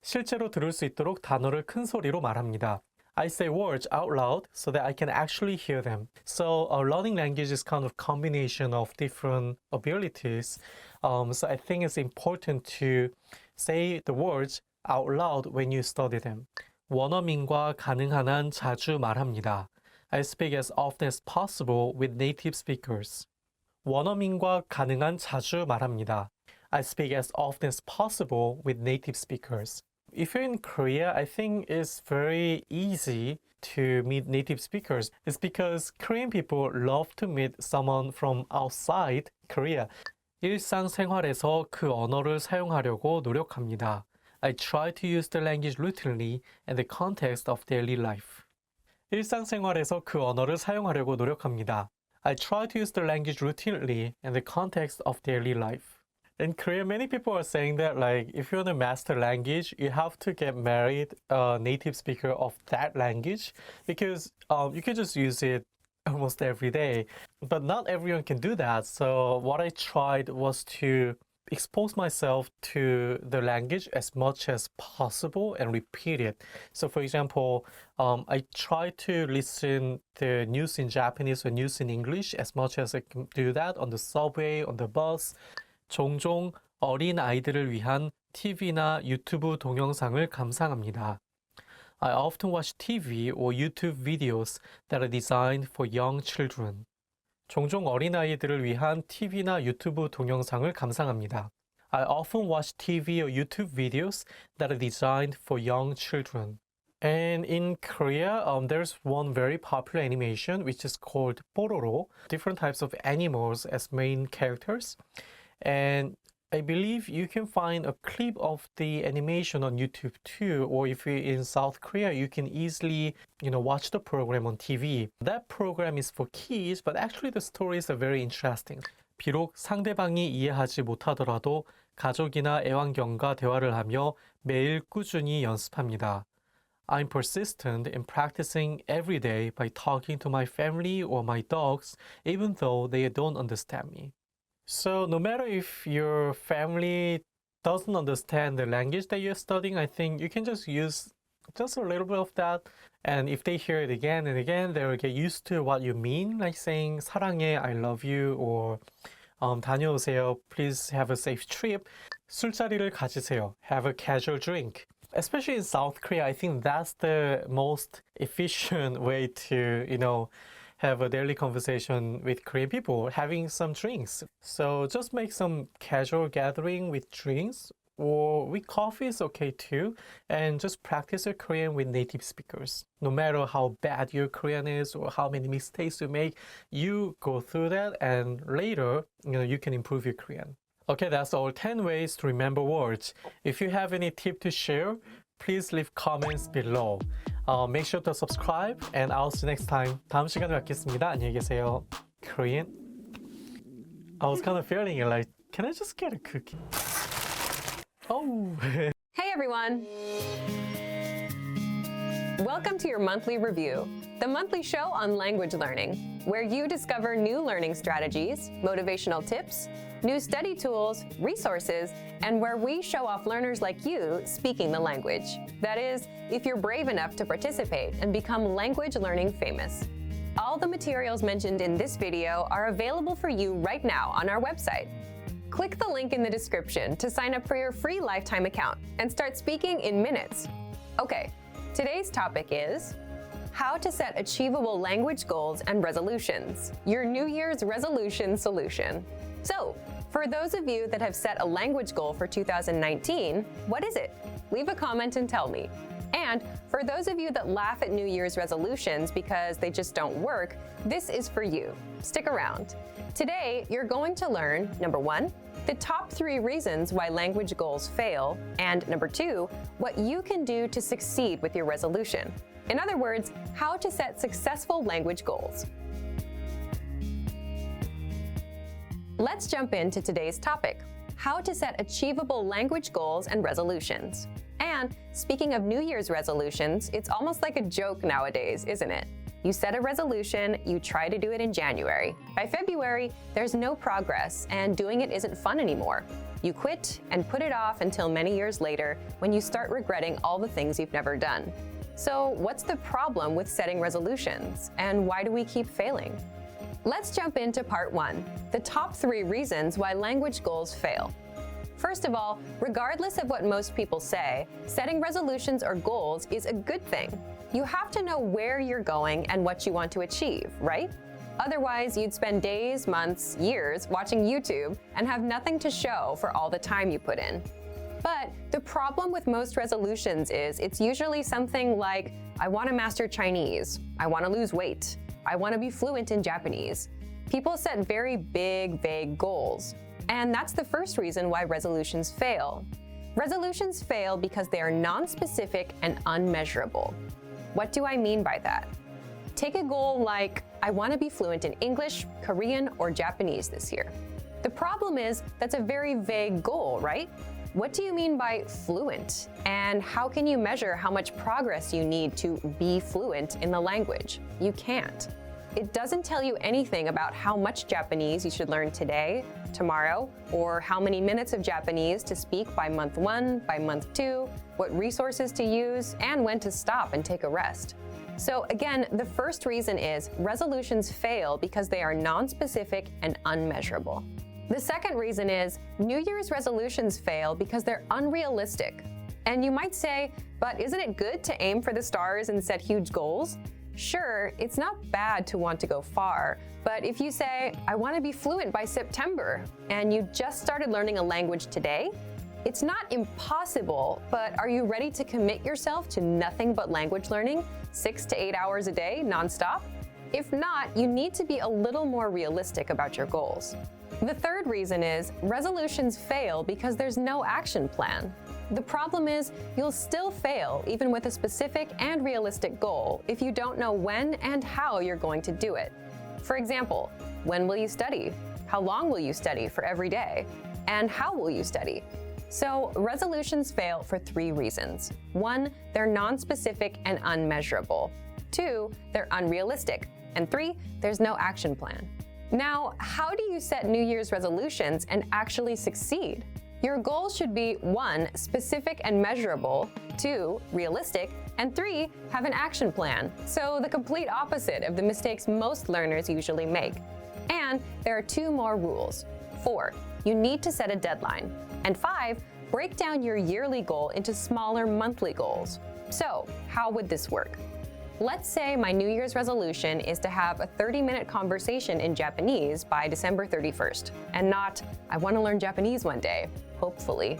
실제로 들을 수 있도록 단어를 큰 소리로 말합니다. I say words out loud so that I can actually hear them. So learning language is kind of combination of different abilities. So I think it's important to say the words out loud when you study them. 원어민과 가능한 한 자주 말합니다. I speak as often as possible with native speakers. 원어민과 가능한 자주 말합니다. I speak as often as possible with native speakers. If you're in Korea, I think it's very easy to meet native speakers. It's because Korean people love to meet someone from outside Korea. 일상생활에서 그 언어를 사용하려고 노력합니다. I try to use the language routinely in the context of daily life. 일상생활에서 그 언어를 사용하려고 노력합니다. I try to use the language routinely in the context of daily life. In Korea, many people are saying that like if you want to master language, you have to get married a native speaker of that language because you can just use it almost every day. But not everyone can do that. So what I tried was to expose myself to the language as much as possible and repeat it. So for example, I try to listen to news in Japanese or news in English as much as I can do that on the subway, on the bus. 종종 어린 아이들을 위한 TV나 유튜브 동영상을 감상합니다. I often watch TV or YouTube videos that are designed for young children. 종종 어린아이들을 위한 TV나 유튜브 동영상을 감상합니다. I often watch TV or YouTube videos that are designed for young children. And in Korea, there's one very popular animation which is called Pororo. Different types of animals as main characters. And I believe you can find a clip of the animation on YouTube too, or if you're in South Korea, you can easily, watch the program on TV. That program is for kids, but actually the stories are very interesting. 비록 상대방이 이해하지 못하더라도 가족이나 애완견과 대화를 하며 매일 꾸준히 연습합니다. I'm persistent in practicing every day by talking to my family or my dogs, even though they don't understand me. So no matter if your family doesn't understand the language that you're studying, I think you can just use just a little bit of that. And if they hear it again and again, they will get used to what you mean, like saying 사랑해, I love you, or 다녀오세요, please have a safe trip. 술자리를 가지세요, have a casual drink. Especially in South Korea, I think that's the most efficient way to, have a daily conversation with Korean people, having some drinks. So just make some casual gathering with drinks, or with coffee is okay too, and just practice your Korean with native speakers. No matter how bad your Korean is or how many mistakes you make, you go through that and later, you can improve your Korean. Okay, that's all 10 ways to remember words. If you have any tip to share, please leave comments below. Make sure to subscribe and I'll see you next time. 다음 시간에 뵙겠습니다. 안녕히 계세요. Korean? I was kind of feeling it like, can I just get a cookie? Oh. Hey everyone! Welcome to your monthly review, the monthly show on language learning, where you discover new learning strategies, motivational tips, new study tools, resources, and where we show off learners like you speaking the language. That is, if you're brave enough to participate and become language learning famous. All the materials mentioned in this video are available for you right now on our website. Click the link in the description to sign up for your free lifetime account and start speaking in minutes. Okay, today's topic is how to set achievable language goals and resolutions, your New Year's resolution solution. So, for those of you that have set a language goal for 2019, what is it? Leave a comment and tell me. And for those of you that laugh at New Year's resolutions because they just don't work, this is for you. Stick around. Today, you're going to learn, number 1, the top 3 reasons why language goals fail, and number 2, what you can do to succeed with your resolution. In other words, how to set successful language goals. Let's jump into today's topic, how to set achievable language goals and resolutions. And speaking of New Year's resolutions, it's almost like a joke nowadays, isn't it? You set a resolution, you try to do it in January. By February, there's no progress and doing it isn't fun anymore. You quit and put it off until many years later when you start regretting all the things you've never done. So what's the problem with setting resolutions and why do we keep failing? Let's jump into part 1, the top 3 reasons why language goals fail. First of all, regardless of what most people say, setting resolutions or goals is a good thing. You have to know where you're going and what you want to achieve, right? Otherwise, you'd spend days, months, years watching YouTube and have nothing to show for all the time you put in. But the problem with most resolutions is it's usually something like, I want to master Chinese, I want to lose weight, I want to be fluent in Japanese. People set very big, vague goals. And that's the first reason why resolutions fail. Resolutions fail because they are non-specific and unmeasurable. What do I mean by that? Take a goal like, I want to be fluent in English, Korean, or Japanese this year. The problem is that's a very vague goal, right? What do you mean by fluent? And how can you measure how much progress you need to be fluent in the language? You can't. It doesn't tell you anything about how much Japanese you should learn today, tomorrow, or how many minutes of Japanese to speak by month 1, by month 2, what resources to use, and when to stop and take a rest. So again, the first reason is resolutions fail because they are non-specific and unmeasurable. The second reason is New Year's resolutions fail because they're unrealistic. And you might say, but isn't it good to aim for the stars and set huge goals? Sure, it's not bad to want to go far, but if you say, I want to be fluent by September, and you just started learning a language today, it's not impossible, but are you ready to commit yourself to nothing but language learning, 6 to 8 hours a day, nonstop? If not, you need to be a little more realistic about your goals. The third reason is resolutions fail because there's no action plan. The problem is you'll still fail even with a specific and realistic goal if you don't know when and how you're going to do it. For example, when will you study? How long will you study for every day? And how will you study? So resolutions fail for 3 reasons. 1, they're non-specific and unmeasurable. 2, they're unrealistic. And 3, there's no action plan. Now, how do you set New Year's resolutions and actually succeed? Your goals should be 1, specific and measurable, 2, realistic, and 3, have an action plan. So the complete opposite of the mistakes most learners usually make. And there are 2 more rules. 4, you need to set a deadline. And 5, break down your yearly goal into smaller monthly goals. So how would this work? Let's say my New Year's resolution is to have a 30-minute conversation in Japanese by December 31st, and not, I want to learn Japanese one day, hopefully.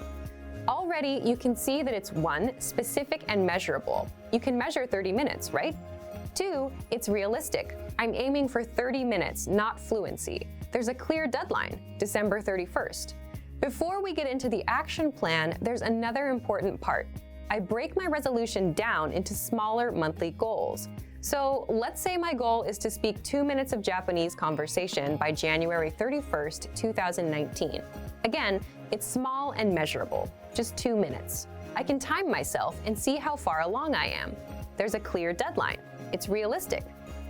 Already, you can see that it's 1, specific and measurable. You can measure 30 minutes, right? 2, it's realistic. I'm aiming for 30 minutes, not fluency. There's a clear deadline, December 31st. Before we get into the action plan, there's another important part. I break my resolution down into smaller monthly goals. So let's say my goal is to speak 2 minutes of Japanese conversation by January 31st, 2019. Again, it's small and measurable, just 2 minutes. I can time myself and see how far along I am. There's a clear deadline. It's realistic.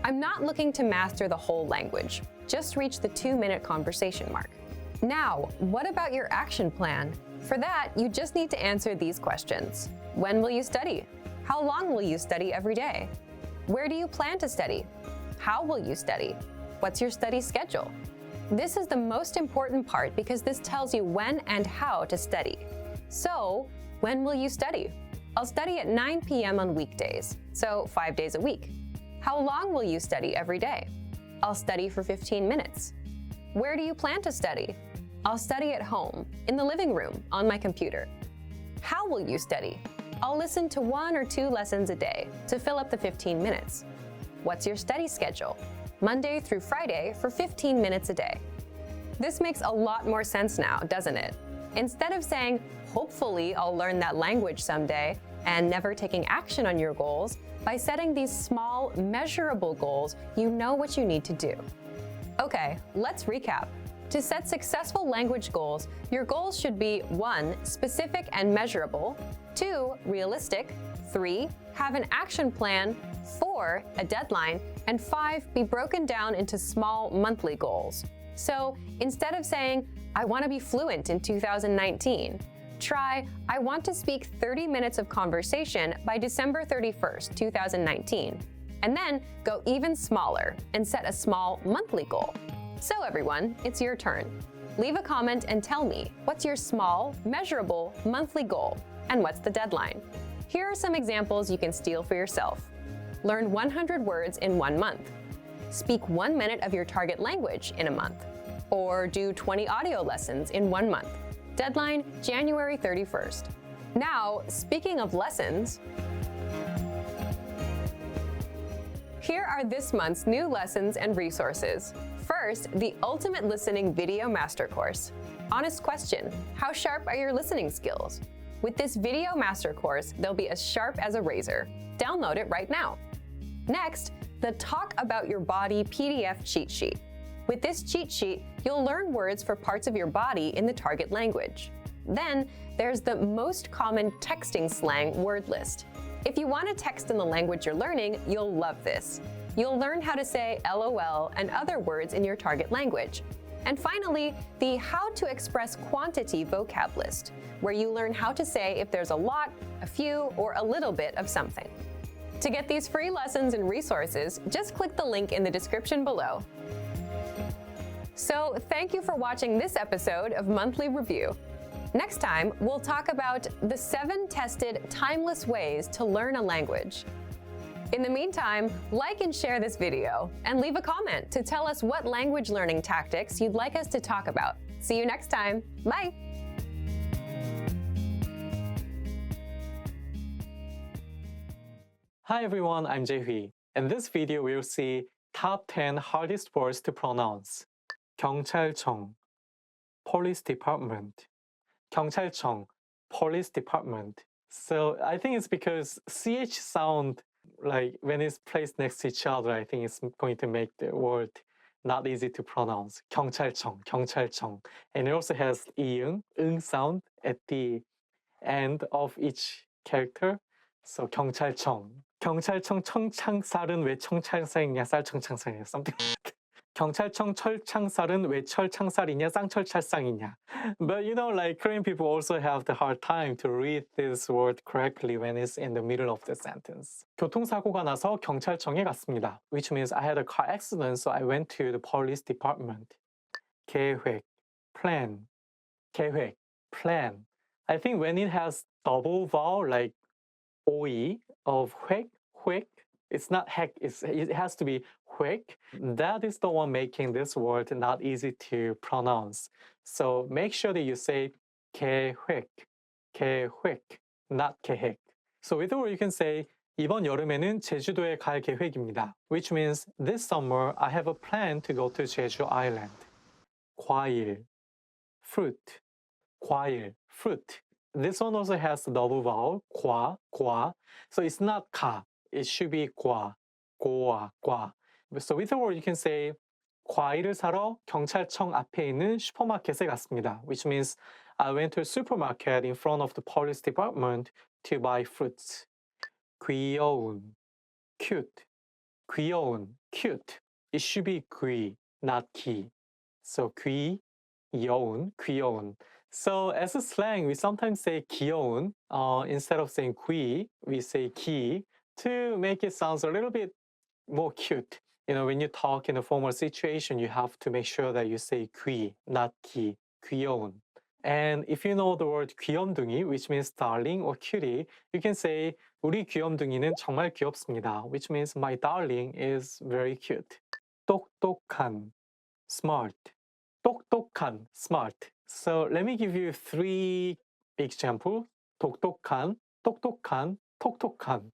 I'm not looking to master the whole language, just reach the 2-minute conversation mark. Now, what about your action plan? For that, you just need to answer these questions. When will you study? How long will you study every day? Where do you plan to study? How will you study? What's your study schedule? This is the most important part because this tells you when and how to study. So, when will you study? I'll study at 9 p.m. on weekdays, so 5 days a week. How long will you study every day? I'll study for 15 minutes. Where do you plan to study? I'll study at home, in the living room, on my computer. How will you study? I'll listen to 1 or 2 lessons a day to fill up the 15 minutes. What's your study schedule? Monday through Friday for 15 minutes a day. This makes a lot more sense now, doesn't it? Instead of saying, hopefully I'll learn that language someday, and never taking action on your goals, by setting these small, measurable goals, you know what you need to do. Okay, let's recap. To set successful language goals, your goals should be 1, specific and measurable, 2, realistic, 3, have an action plan, 4, a deadline, and 5, be broken down into small monthly goals. So instead of saying, I want to be fluent in 2019, try, I want to speak 30 minutes of conversation by December 31st, 2019. And then go even smaller and set a small monthly goal. So everyone, it's your turn. Leave a comment and tell me, what's your small, measurable, monthly goal? And what's the deadline? Here are some examples you can steal for yourself. Learn 100 words in 1 month. Speak 1 minute of your target language in a month. Or do 20 audio lessons in 1 month. Deadline, January 31st. Now, speaking of lessons, here are this month's new lessons and resources. First, the Ultimate Listening Video Master Course. Honest question, how sharp are your listening skills? With this video master course, they'll be as sharp as a razor. Download it right now. Next, the Talk About Your Body PDF cheat sheet. With this cheat sheet, you'll learn words for parts of your body in the target language. Then, there's the most common texting slang word list. If you want to text in the language you're learning, you'll love this. You'll learn how to say LOL and other words in your target language. And finally, the How to Express Quantity vocab list, where you learn how to say if there's a lot, a few, or a little bit of something. To get these free lessons and resources, just click the link in the description below. So, thank you for watching this episode of Monthly Review. Next time, we'll talk about the 7 tested timeless ways to learn a language. In the meantime, like and share this video, and leave a comment to tell us what language learning tactics you'd like us to talk about. See you next time. Bye! Hi everyone, I'm Jae-hui. In this video, we'll see top 10 hardest words to pronounce. 경찰청, police department. 경찰청, police department. So I think it's because CH sound, like when it's placed next to each other, I think it's going to make the word not easy to pronounce. 경찰청, 경찰청. And it also has 이응, 응 sound at the end of each character. So 경찰청. 경찰청 청창살은 왜 청창살이냐 쌀청창살이냐 something like that. 경찰청 철창살은 왜 철창살이냐 쌍철찰상이냐. But you know, like Korean people also have the hard time to read this word correctly when it's in the middle of the sentence. 교통사고가 나서 경찰청에 갔습니다. Which means I had a car accident, so I went to the police department. 계획, plan. 계획, plan. I think when it has double vowel like OE of 획, it's not heck, it has to be 획. That is the one making this word not easy to pronounce. So make sure that you say 계획, not 계획. So with the word you can say 이번 여름에는 제주도에 갈 계획입니다. Which means this summer I have a plan to go to Jeju Island. 과일, fruit, 과일, fruit. This one also has the double vowel, 과. So it's not 가. It should be 과, 과. So with the word you can say 과일을 사러 경찰청 앞에 있는 슈퍼마켓에 갔습니다. Which means I went to a supermarket in front of the police department to buy fruits. 귀여운, cute. 귀여운, cute. It should be 귀, not 기. So 귀여운. So as a slang, we sometimes say 귀여운. Instead of saying 귀, we say 기 to make it sound a little bit more cute. You know, when you talk in a formal situation, you have to make sure that you say 귀, not 기, 귀여운. And if you know the word 귀염둥이, which means darling or cutie, you can say 우리 귀염둥이는 정말 귀엽습니다, which means my darling is very cute. 똑똑한, smart. 똑똑한, smart. So let me give you 3 examples. 똑똑한, 톡톡한.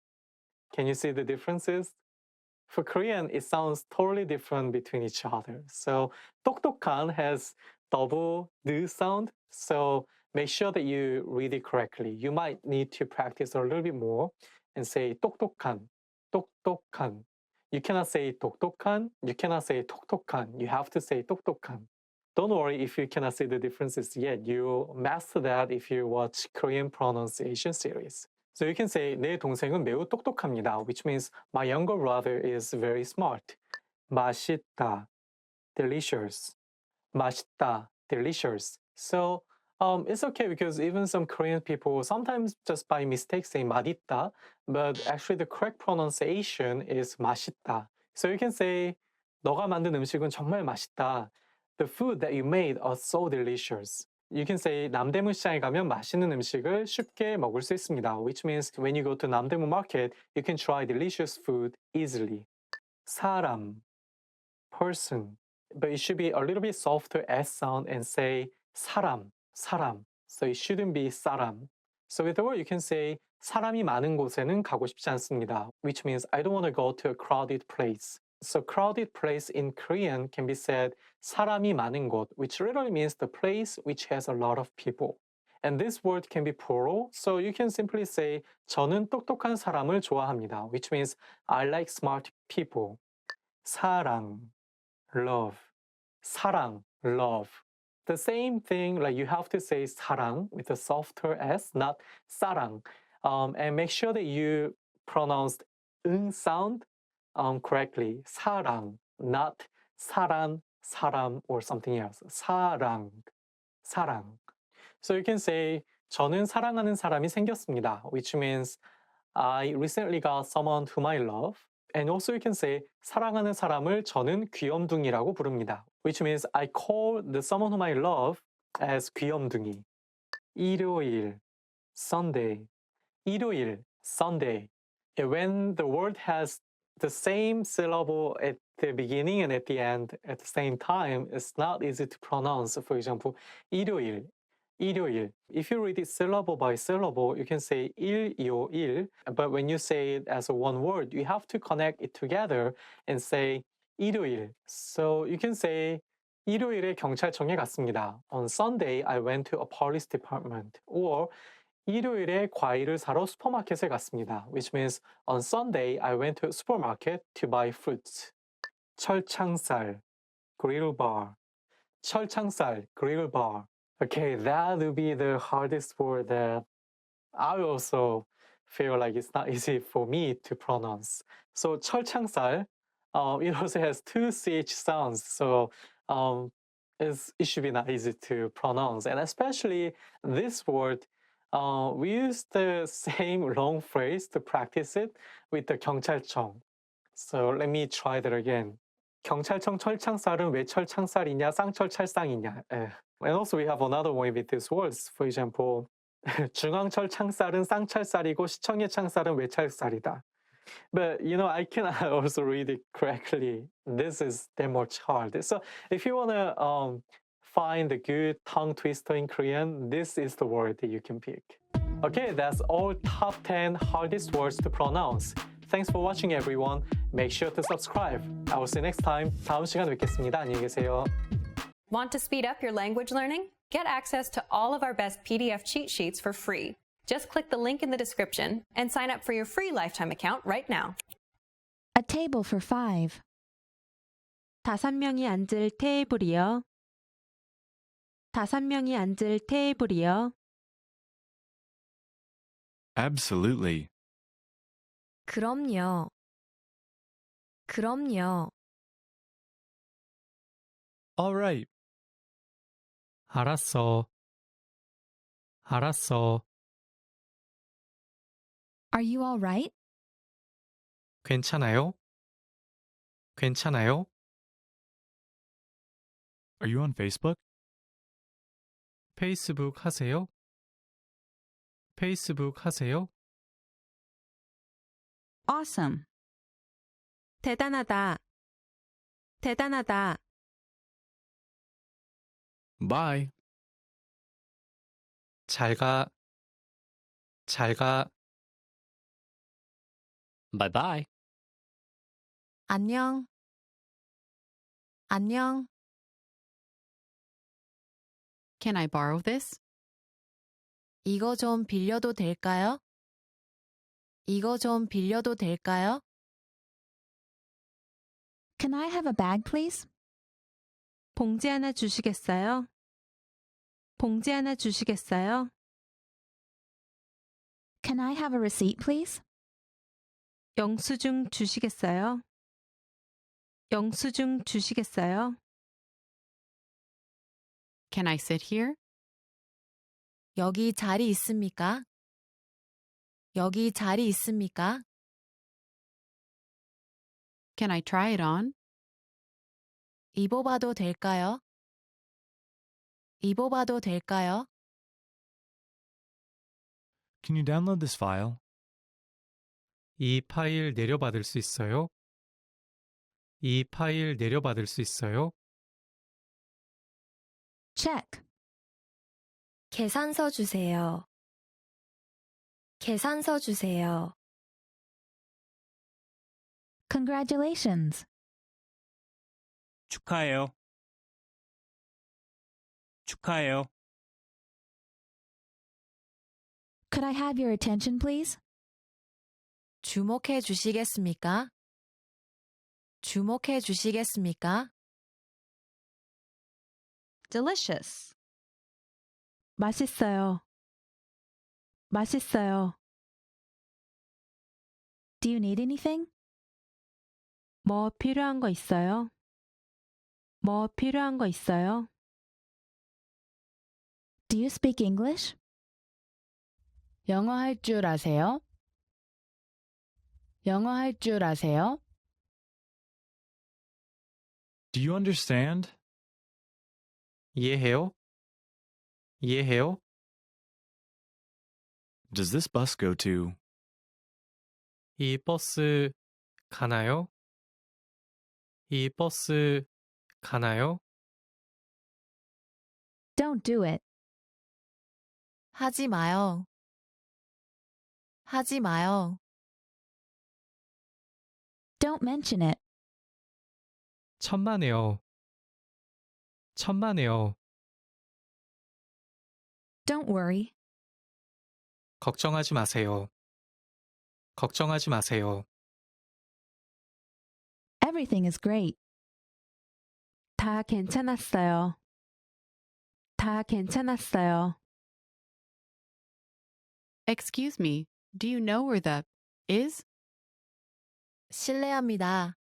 Can you see the differences? For Korean, it sounds totally different between each other. So 똑똑한 has double 느 sound. So make sure that you read it correctly. You might need to practice a little bit more and say 똑똑한. You cannot say 똑똑한. You cannot say 톡톡한. You have to say 똑똑한. Don't worry if you cannot see the differences yet. You'll master that if you watch Korean pronunciation series. So you can say 내 동생은 매우 똑똑합니다, which means my younger brother is very smart. 맛있다, delicious. 맛있다, delicious. So it's okay because even some Korean people sometimes just by mistake say 맛있다, but actually the correct pronunciation is 맛있다. So you can say 너가 만든 음식은 정말 맛있다. The food that you made are so delicious. You can say 남대문 시장에 가면 맛있는 음식을 쉽게 먹을 수 있습니다, which means when you go to 남대문 market, you can try delicious food easily. 사람, person, but it should be a little bit softer S sound and say 사람. So it shouldn't be 사람. So with the word you can say 사람이 많은 곳에는 가고 싶지 않습니다, which means I don't want to go to a crowded place. So crowded place in Korean can be said 사람이 많은 곳, which literally means the place which has a lot of people. And this word can be plural, so you can simply say 저는 똑똑한 사람을 좋아합니다, which means I like smart people. 사랑, love. 사랑, love. The same thing, like you have to say 사랑 with a softer S, not 사랑. And make sure that you pronounced 응 sound correctly. 사랑, not 사랑, 사람, or something else. 사랑, 사랑. So you can say 저는 사랑하는 사람이 생겼습니다, which means I recently got someone whom I love. And also you can say 사랑하는 사람을 저는 귀염둥이라고 부릅니다, which means I call the someone whom I love as 귀염둥이. 일요일, Sunday. 일요일, Sunday. When the word has the same syllable at the beginning and at the end at the same time, it's not easy to pronounce. For example, 일요일, 일요일. If you read it syllable by syllable, you can say 일요일. But when you say it as a one word, you have to connect it together and say 일요일. So you can say 일요일에 경찰청에 갔습니다. On Sunday, I went to a police department. Or 일요일에 과일을 사러 슈퍼마켓에 갔습니다, which means on Sunday I went to a supermarket to buy fruits. 철창살, grill bar. 철창살, grill bar. Okay, that would be the hardest word that I also feel like it's not easy for me to pronounce. So 철창살, it also has two CH sounds, so it should be not easy to pronounce. And especially this word, we use the same long phrase to practice it with the 경찰청. So let me try that again. 경찰청 철창살은 왜 철창살이냐, 쌍철찰상이냐. And also we have another one with these words. For example, 중앙철 창살은 쌍철살이고 시청의 창살은 외철살이다. But I can also read it correctly. This is that much hard. So if you want to find a good tongue twister in Korean, this is the word that you can pick. Okay, that's all top 10 hardest words to pronounce. Thanks for watching, everyone. Make sure to subscribe. I will see you next time. 다음 시간에 뵙겠습니다. 안녕히 계세요. Want to speed up your language learning? Get access to all of our best PDF cheat sheets for free. Just click the link in the description and sign up for your free lifetime account right now. A table for 5. 5명이 앉을 테이블이요. 5명이 앉을 테이블이요. Absolutely. 그럼요. 그럼요. All right. 알았어. 알았어. Are you all right? 괜찮아요? 괜찮아요? Are you on Facebook? 페이스북 하세요? 페이스북 하세요? Awesome. 대단하다. 대단하다. Bye. 잘 가. 잘 가. Bye bye. 안녕. 안녕. Can I borrow this? 이거 좀 빌려도 될까요? 이거 좀 빌려도 될까요? Can I have a bag, please? 봉지 하나 주시겠어요? 봉지 하나 주시겠어요? Can I have a receipt, please? 영수증 주시겠어요? 영수증 주시겠어요? Can I sit here? 여기 자리 있습니까? 여기 자리 있습니까? Can I try it on? 입어봐도 될까요? 입어봐도 될까요? Can you download this file? 이 파일 내려받을 수 있어요? 이 파일 내려받을 수 있어요? Check. 계산서 주세요. 계산서 주세요. Congratulations. 축하해요. 축하해요. Could I have your attention, please? 주목해 주시겠습니까? 주목해 주시겠습니까? Delicious. 맛있어요. 맛있어요. Do you need anything? 뭐 필요한 거 있어요? 뭐 필요한 거 있어요? Do you speak English? 영어 할 줄 아세요? 영어 할 줄 아세요? Do you understand? 이해해요? 이해해요? Does this bus go to? 이 버스 가나요? 이 버스 가나요? Don't do it. 하지 마요. 하지 마요. Don't mention it. 천만에요. 천만에요. Don't worry. 걱정하지 마세요. 걱정하지 마세요. Everything is great. 다 괜찮았어요. 다 괜찮았어요. Excuse me, do you know where the is? 실례합니다.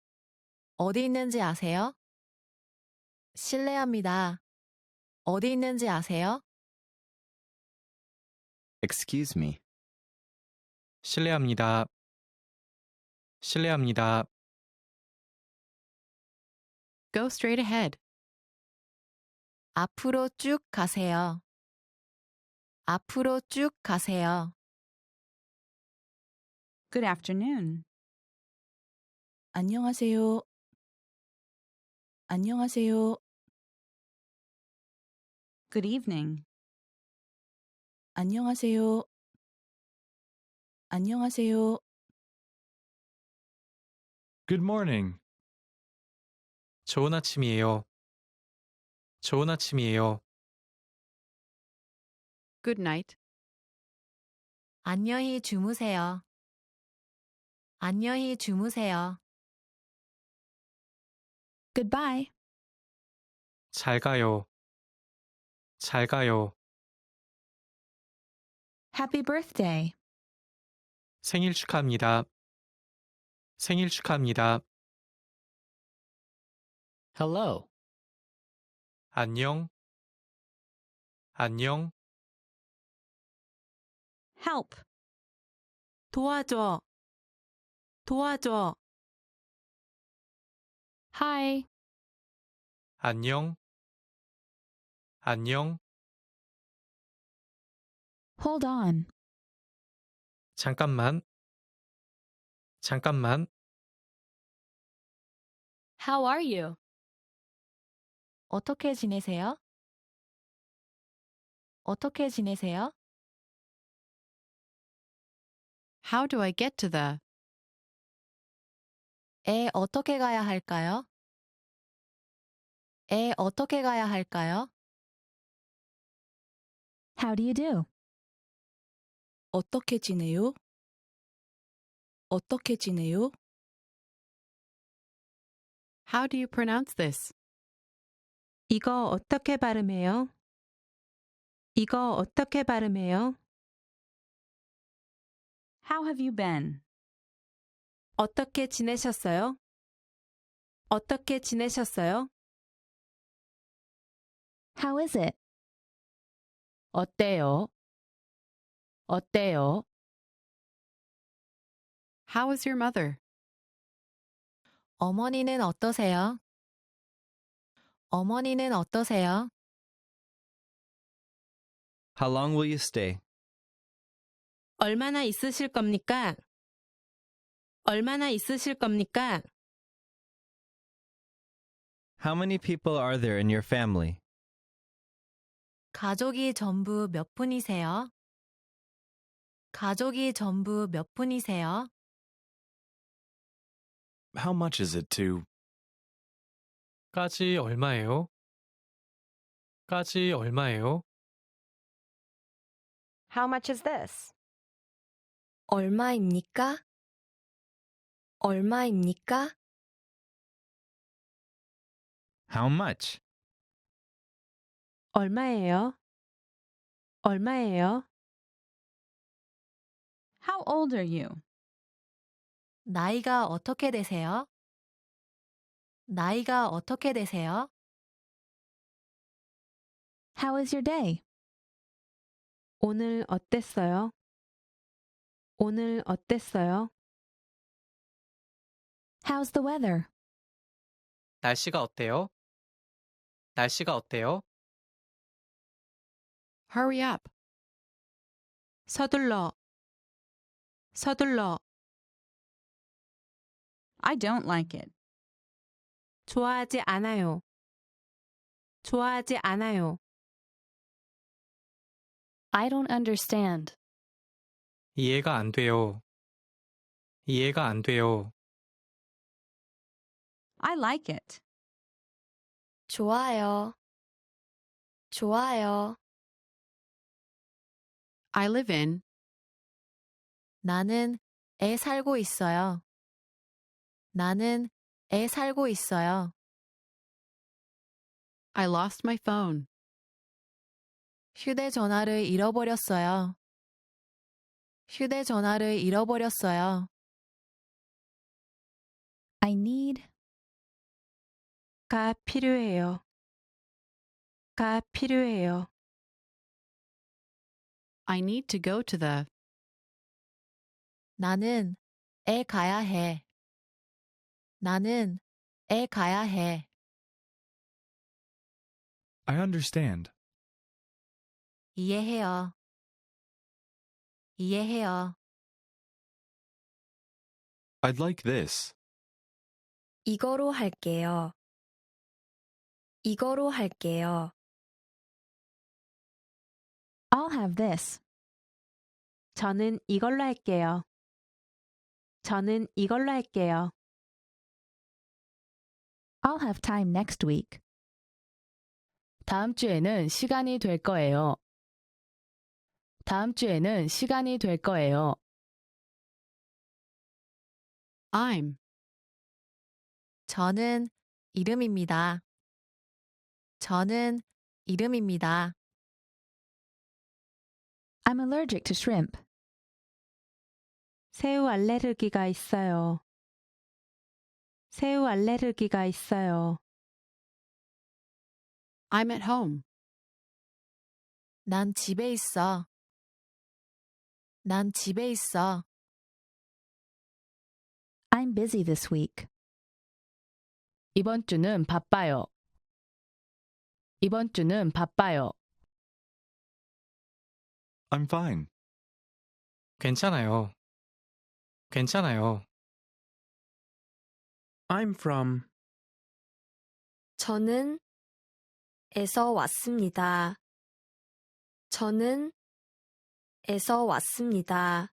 어디 있는지 아세요? 실례합니다. 어디 있는지 아세요? Excuse me. 실례합니다. 실례합니다. Go straight ahead. 앞으로 쭉 가세요. 앞으로 쭉 가세요. Good afternoon. 안녕하세요. 안녕하세요. Good evening. 안녕하세요. 안녕하세요. Good morning. 좋은 아침이에요. 좋은 아침이에요. Good night. 안녕히 주무세요. 안녕히 주무세요. Goodbye. 잘 가요. 잘 가요. Happy birthday. 생일 축하합니다. 생일 축하합니다. Hello. 안녕. 안녕. Help. 도와줘. 도와줘. Hi. 안녕. 안녕. Hold on. 잠깐만. 잠깐만. How are you? 어떻게 지내세요? 어떻게 지내세요? How do I get to the? 에 어떻게 가야 할까요? 에 어떻게 가야 할까요? How do you do? 어떻게 지내요? 어떻게 지내요? How do you pronounce this? 이거 어떻게 발음해요? 이거 어떻게 발음해요? How have you been? 어떻게 지내셨어요? 어떻게 지내셨어요? How is it? 어때요? 어때요? How is your mother? 어머니는 어떠세요? 어머니는 어떠세요? How long will you stay? 얼마나 있으실 겁니까? 얼마나 있으실 겁니까? How many people are there in your family? 가족이 전부 몇 분이세요? 가족이 전부 몇 분이세요? How much is it to? 까지 얼마예요? 까지 얼마예요? How much is this? 얼마입니까? 얼마입니까? How much? 얼마예요? 얼마예요? How old are you? 나이가 어떻게 되세요? 나이가 어떻게 되세요? How is your day? 오늘 어땠어요? 오늘 어땠어요? How's the weather? 날씨가 어때요? 날씨가 어때요? Hurry up. 서둘러. 서둘러. I don't like it. 좋아하지 않아요. 좋아하지 않아요. I don't understand. 이해가 안 돼요. 이해가 안 돼요. I like it. 좋아요. 좋아요. I live in. 나는 애 살고 있어요. 나는 애 살고 있어요. I lost my phone. 휴대전화를 잃어버렸어요. 휴대전화를 잃어버렸어요. I need. 가 필요해요. 가 필요해요. I need to go to the. 나는 애 가야 해. 나는 애 가야 해. I understand. 이해해요. 이해해요. I'd like this. 이거로 할게요. 이거로 할게요. I'll have this. 저는 이걸로 할게요. 저는 이걸로 할게요. I'll have time next week. 다음 주에는 시간이 될 거예요. 다음 주에는 시간이 될 거예요. I'm. 저는 이름입니다. 저는 이름입니다. I'm allergic to shrimp. 새우 알레르기가 있어요. 새우 알레르기가 있어요. I'm at home. 난 집에 있어. 난 집에 있어. I'm busy this week. 이번 주는 바빠요. 이번 주는 바빠요. I'm fine. 괜찮아요. 괜찮아요. I'm from. 저는 에서 왔습니다. 저는 에서 왔습니다.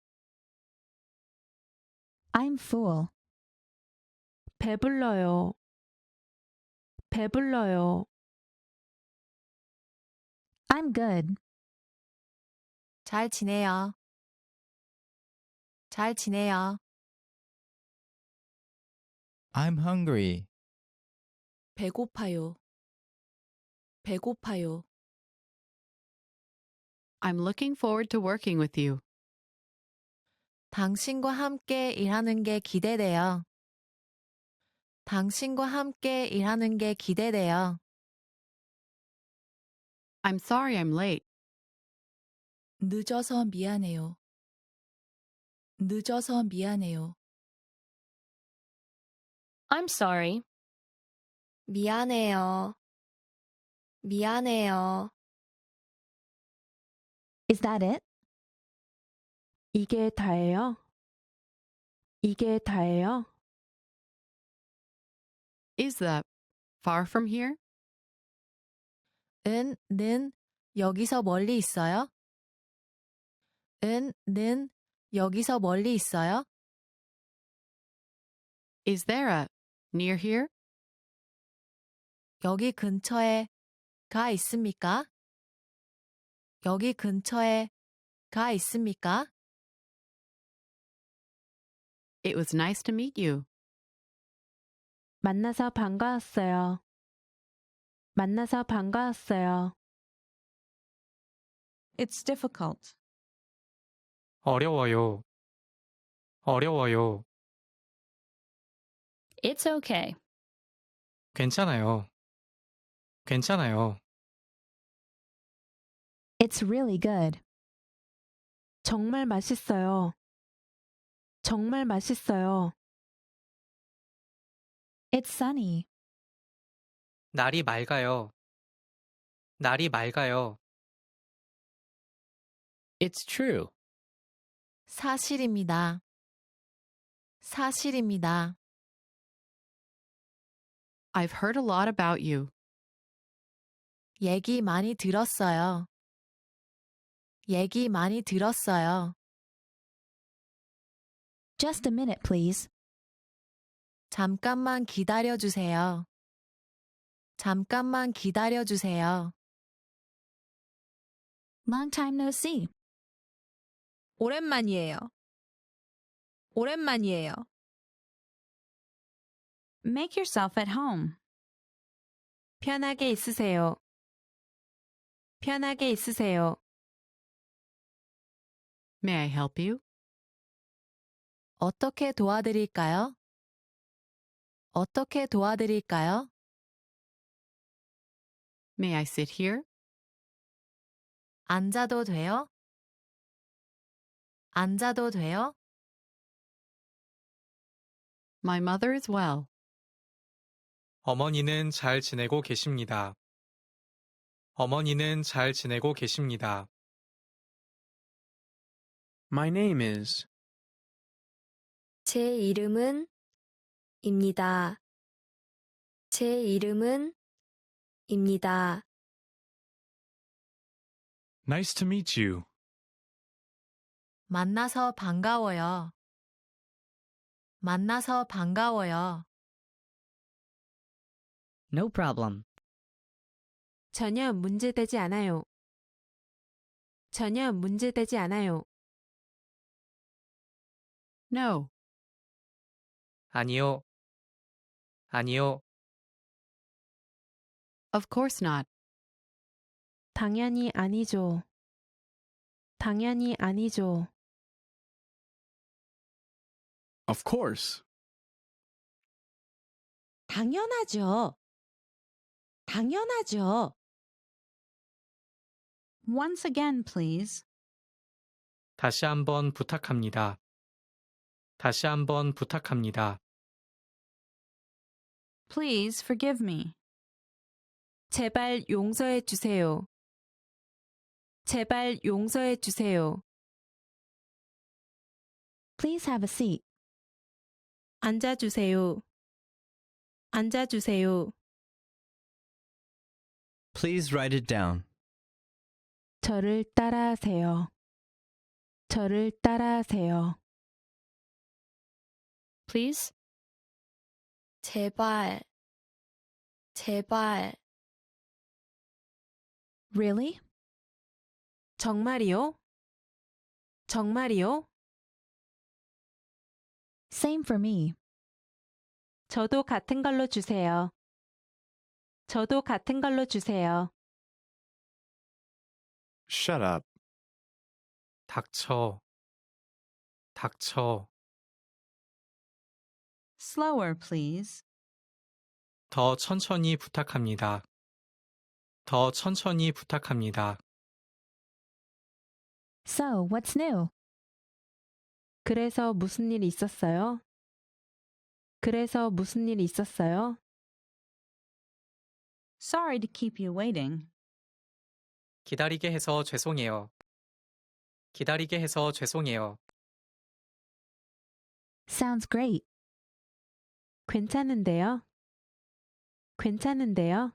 I'm full. 배불러요. 배불러요. I'm good. 잘 지내요. 잘 지내요. I'm hungry. 배고파요. 배고파요. I'm looking forward to working with you. 당신과 함께 일하는 게 기대돼요. 당신과 함께 일하는 게 기대돼요. I'm sorry I'm late. 늦어서 미안해요. 늦어서 미안해요. I'm sorry. 미안해요. 미안해요. Is that it? 이게 다예요? 이게 다예요? Is that far from here? 는 여기서 멀리 있어요? 는 여기서 멀리 있어요? Is there a near here? 여기 근처에 가 있습니까? 여기 근처에 가 있습니까? It was nice to meet you. 만나서 반가웠어요. 만나서 반가웠어요. It's difficult. 어려워요. 어려워요. It's okay. 괜찮아요. 괜찮아요. It's really good. 정말 맛있어요. 정말 맛있어요. It's sunny. 날이 맑아요. 날이 맑아요. It's true. 사실입니다. 사실입니다. I've heard a lot about you. 얘기 많이 들었어요. 얘기 많이 들었어요. Just a minute, please. 잠깐만 기다려 주세요. 잠깐만 기다려 주세요. Long time no see. 오랜만이에요. 오랜만이에요. Make yourself at home. 편하게 있으세요. 편하게 있으세요. May I help you? 어떻게 도와드릴까요? 어떻게 도와드릴까요? May I sit here? 앉아도 돼요? 앉아도 돼요? My mother is well. 어머니는 잘 지내고 계십니다. 어머니는 잘 지내고 계십니다. My name is. 제 이름은 입니다. 제 이름은 입니다. Nice to meet you. 만나서 반가워요. 만나서 반가워요. No problem. 전혀 문제되지 않아요. 전혀 문제되지 않아요. No. 아니요. 아니요. Of course not. 당연히 아니죠. 당연히 아니죠. Of course. 당연하죠. 당연하죠. Once again, please. 다시 한번 부탁합니다. 다시 한번 부탁합니다. Please forgive me. 제발 용서해 주세요. 제발 용서해 주세요. Please have a seat. 앉아 주세요. 앉아 주세요. Please write it down. 저를 따라하세요. 저를 따라하세요. Please. 제발. 제발. Really? 정말이요? 정말이요? Same for me. 저도 같은 걸로 주세요. 저도 같은 걸로 주세요. Shut up. 닥쳐. 닥쳐. Slower, please. 더 천천히 부탁합니다. 더 천천히 부탁합니다. So, what's new? 그래서 무슨 일 있었어요? 그래서 무슨 일 있었어요? Sorry to keep you waiting. 기다리게 해서 죄송해요. 기다리게 해서 죄송해요. Sounds great. 괜찮은데요? 괜찮은데요?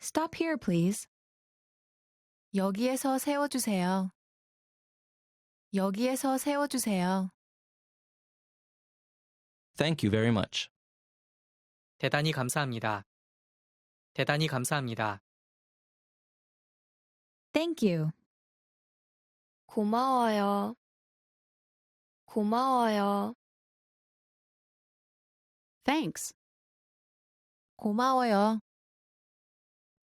Stop here, please. 여기에서 세워주세요. 여기에서 세워주세요. Thank you very much. 대단히 감사합니다. 대단히 감사합니다. Thank you. 고마워요. 고마워요. Thanks. 고마워요.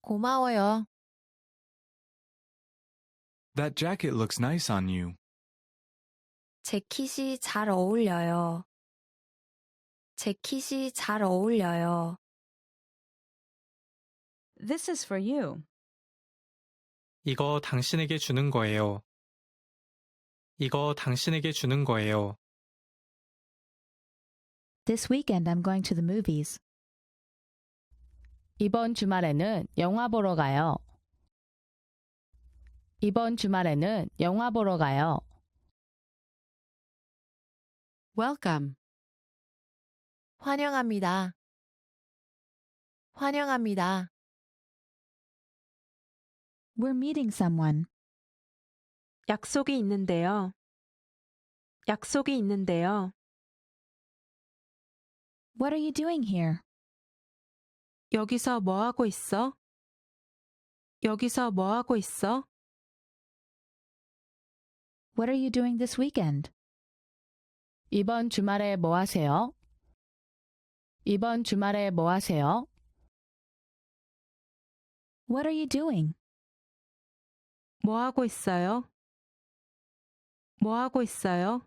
고마워요. That jacket looks nice on you. 재킷이 잘 어울려요. 재킷이 잘 어울려요. This is for you. 이거 당신에게 주는 거예요. 이거 당신에게 주는 거예요. This weekend I'm going to the movies. 이번 주말에는 영화 보러 가요. 이번 주말에는 영화 보러 가요. Welcome. 환영합니다. 환영합니다. We're meeting someone. 약속이 있는데요. 약속이 있는데요. What are you doing here? 여기서 뭐 하고 있어? 여기서 뭐 하고 있어? What are you doing this weekend? 이번 주말에 뭐 하세요? 이번 주말에 뭐 하세요? What are you doing? 뭐 하고 있어요? 뭐 하고 있어요?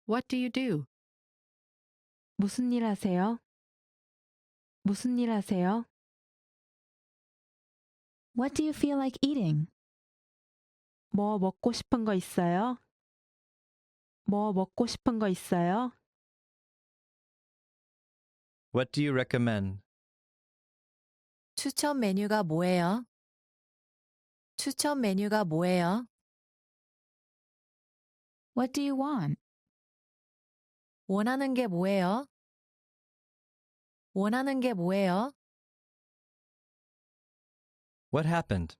What do you do? 무슨 일 하세요? 무슨 일 하세요? What do you feel like eating? 뭐 먹고 싶은 거 있어요? 뭐 먹고 싶은 거 있어요? What do you recommend? 추천 메뉴가 뭐예요? 추천 메뉴가 뭐예요? What do you want? 원하는 게 뭐예요? 원하는 게 뭐예요? What happened?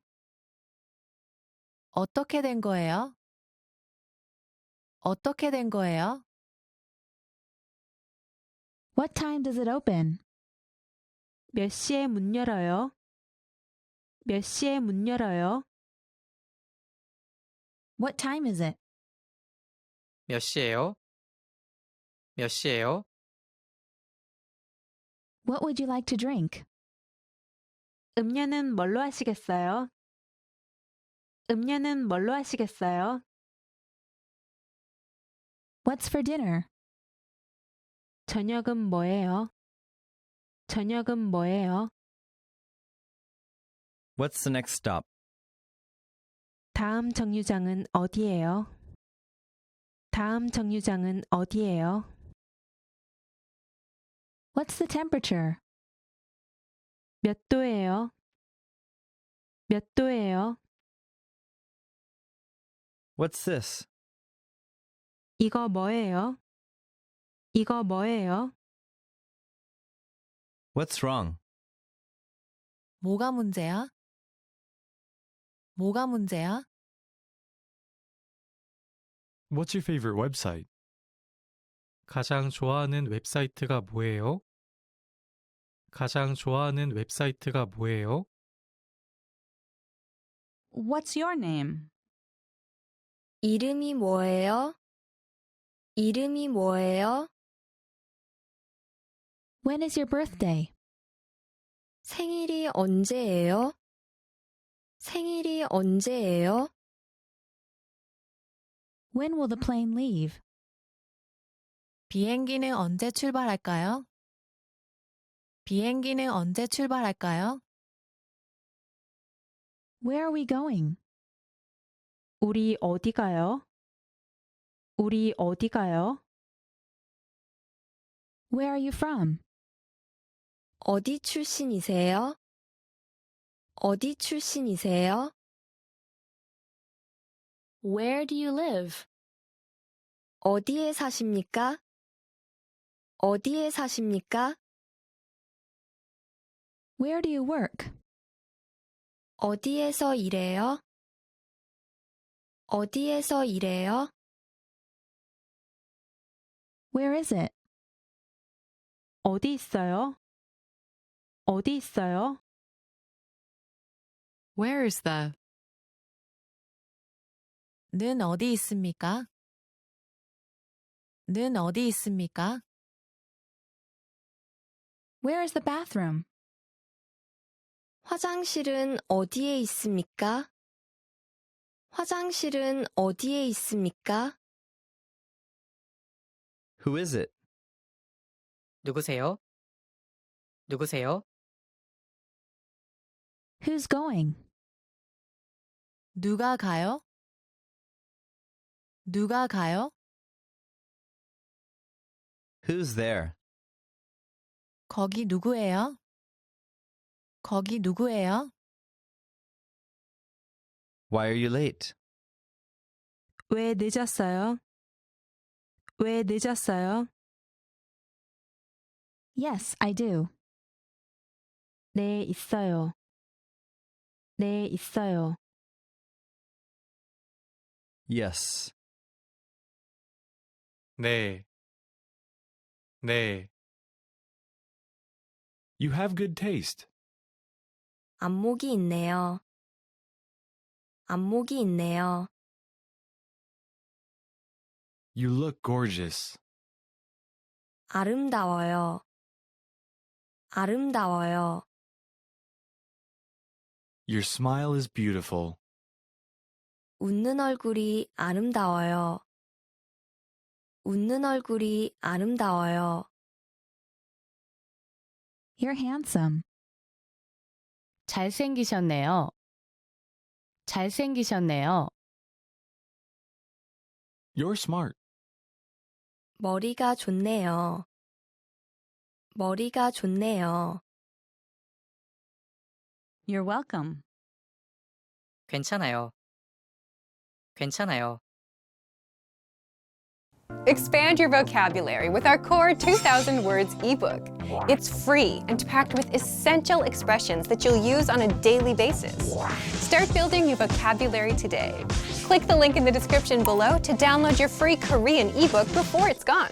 어떻게 된 거예요? 어떻게 된 거예요? What time does it open? 몇 시에 문 열어요? 몇 시에 문 열어요? What time is it? 몇 시예요? 몇 시예요? What would you like to drink? 음료는 뭘로 하시겠어요? 음료는 뭘로 하시겠어요? What's for dinner? 저녁은 뭐예요? 저녁은 뭐예요? What's the next stop? 다음 정류장은 어디예요? 다음 정류장은 어디예요? What's the temperature? 몇 도예요? 몇 도예요? What's this? 이거 뭐예요? 이거 뭐예요? What's wrong? 뭐가 문제야? 뭐가 문제야? What's your favorite website? 가장 좋아하는 웹사이트가 뭐예요? 가장 좋아하는 웹사이트가 뭐예요? What's your name? 이름이 뭐예요? 이름이 뭐예요? When is your birthday? 생일이 언제예요? 생일이 언제예요? When will the plane leave? 비행기는 언제 출발할까요? 비행기는 언제 출발할까요? Where are we going? 우리 어디 가요? 우리 어디 가요? Where are you from? 어디 출신이세요? 어디 출신이세요? Where do you live? 어디에 사십니까? 어디에 사십니까? Where do you work? 어디에서 일해요? 어디에서 일해요? Where is it? 어디 있어요? 어디 있어요? Where is the? 는 어디 있습니까? 는 어디 있습니까? Where is the bathroom? 화장실은 어디에 있습니까? 화장실은 어디에 있습니까? Who is it? 누구세요? 누구세요? Who's going? 누가 가요? 누가 가요? Who's there? 거기 누구예요? 거기 누구예요? Why are you late? 왜 늦었어요? 왜 늦었어요? Yes, I do. 네, 있어요. 네, 있어요. Yes. 네. 네. You have good taste. 안목이 있네요. 안목이 있네요. You look gorgeous. 아름다워요. 아름다워요. Your smile is beautiful. 웃는 얼굴이 아름다워요. 웃는 얼굴이 아름다워요. You're handsome. 잘생기셨네요. 잘생기셨네요. You're smart. 머리가 좋네요. 머리가 좋네요. You're welcome. 괜찮아요. 괜찮아요. Expand your vocabulary with our Core 2,000 Words ebook. It's free and packed with essential expressions that you'll use on a daily basis. Start building your vocabulary today. Click the link in the description below to download your free Korean ebook before it's gone.